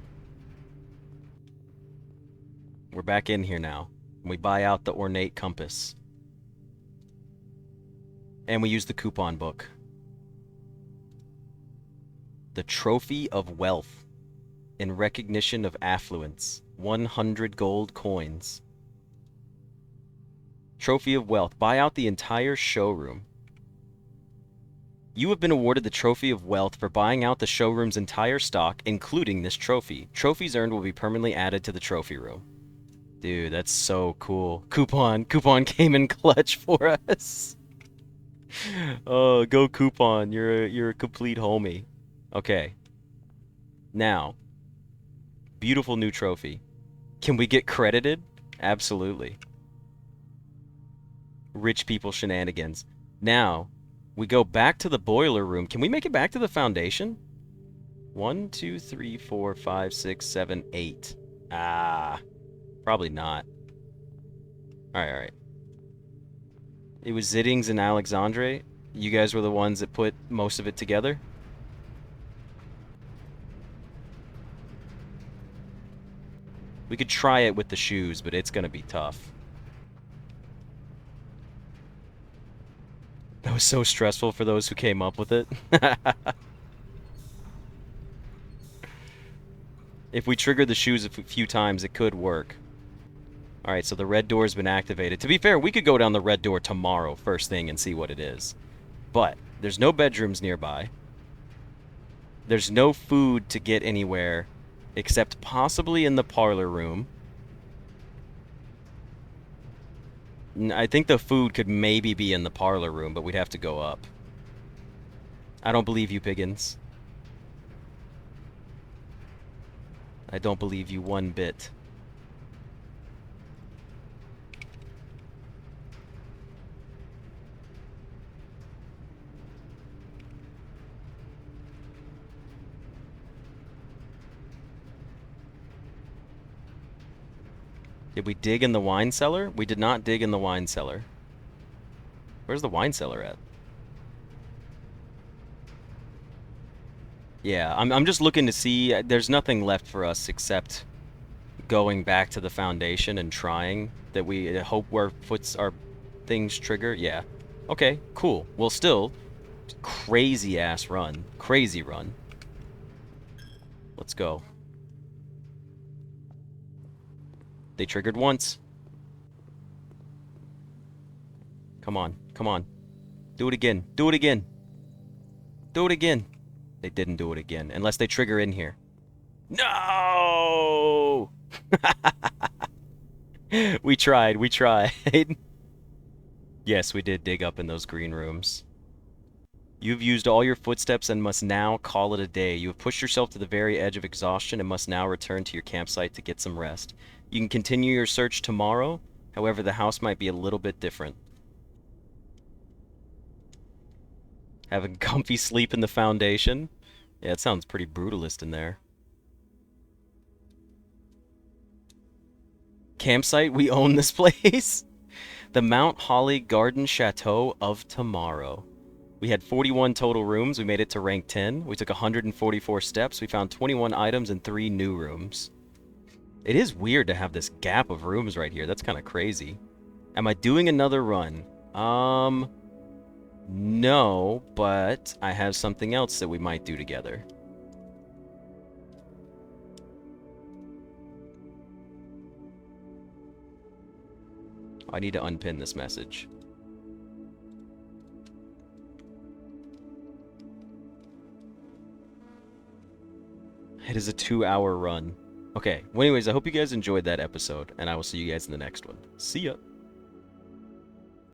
We're back in here now. We buy out the ornate compass. And we use the coupon book. The Trophy of Wealth. In recognition of affluence. 100 gold coins. Trophy of Wealth. Buy out the entire showroom. You have been awarded the Trophy of Wealth for buying out the showroom's entire stock, including this trophy. Trophies earned will be permanently added to the trophy room. Dude, that's so cool. Coupon came in clutch for us. Oh, go Coupon. You're a complete homie. Okay. Now, beautiful new trophy. Can we get credited? Absolutely. Rich people shenanigans. Now, we go back to the boiler room. Can we make it back to the foundation? 1, 2, 3, 4, 5, 6, 7, 8. Ah, probably not. Alright. It was Ziddings and Alexandre. You guys were the ones that put most of it together. We could try it with the shoes, but it's gonna be tough. That was so stressful for those who came up with it. If we triggered the shoes a few times, it could work. Alright, so the red door's been activated. To be fair, we could go down the red door tomorrow, first thing, and see what it is. But, there's no bedrooms nearby. There's no food to get anywhere, except possibly in the parlor room. I think the food could maybe be in the parlor room, but we'd have to go up. I don't believe you, Piggins. I don't believe you one bit. Did we dig in the wine cellar? We did not dig in the wine cellar. Where's the wine cellar at? Yeah, I'm just looking to see. There's nothing left for us except going back to the foundation and trying that we hope our things trigger. Yeah. Okay, cool. Well, still, crazy ass run. Crazy run. Let's go. They triggered once. Come on, come on. Do it again. Do it again. Do it again. They didn't do it again, unless they trigger in here. No! We tried, we tried. Yes, we did dig up in those green rooms. You've used all your footsteps and must now call it a day. You have pushed yourself to the very edge of exhaustion and must now return to your campsite to get some rest. You can continue your search tomorrow. However, the house might be a little bit different. Having comfy sleep in the foundation? Yeah, it sounds pretty brutalist in there. Campsite? We own this place? The Mount Holly Garden Chateau of Tomorrow. We had 41 total rooms. We made it to rank 10. We took 144 steps. We found 21 items and 3 new rooms. It is weird to have this gap of rooms right here. That's kind of crazy. Am I doing another run? No, but I have something else that we might do together. I need to unpin this message. It is a 2-hour run. Okay, well anyways, I hope you guys enjoyed that episode, and I will see you guys in the next one. See ya!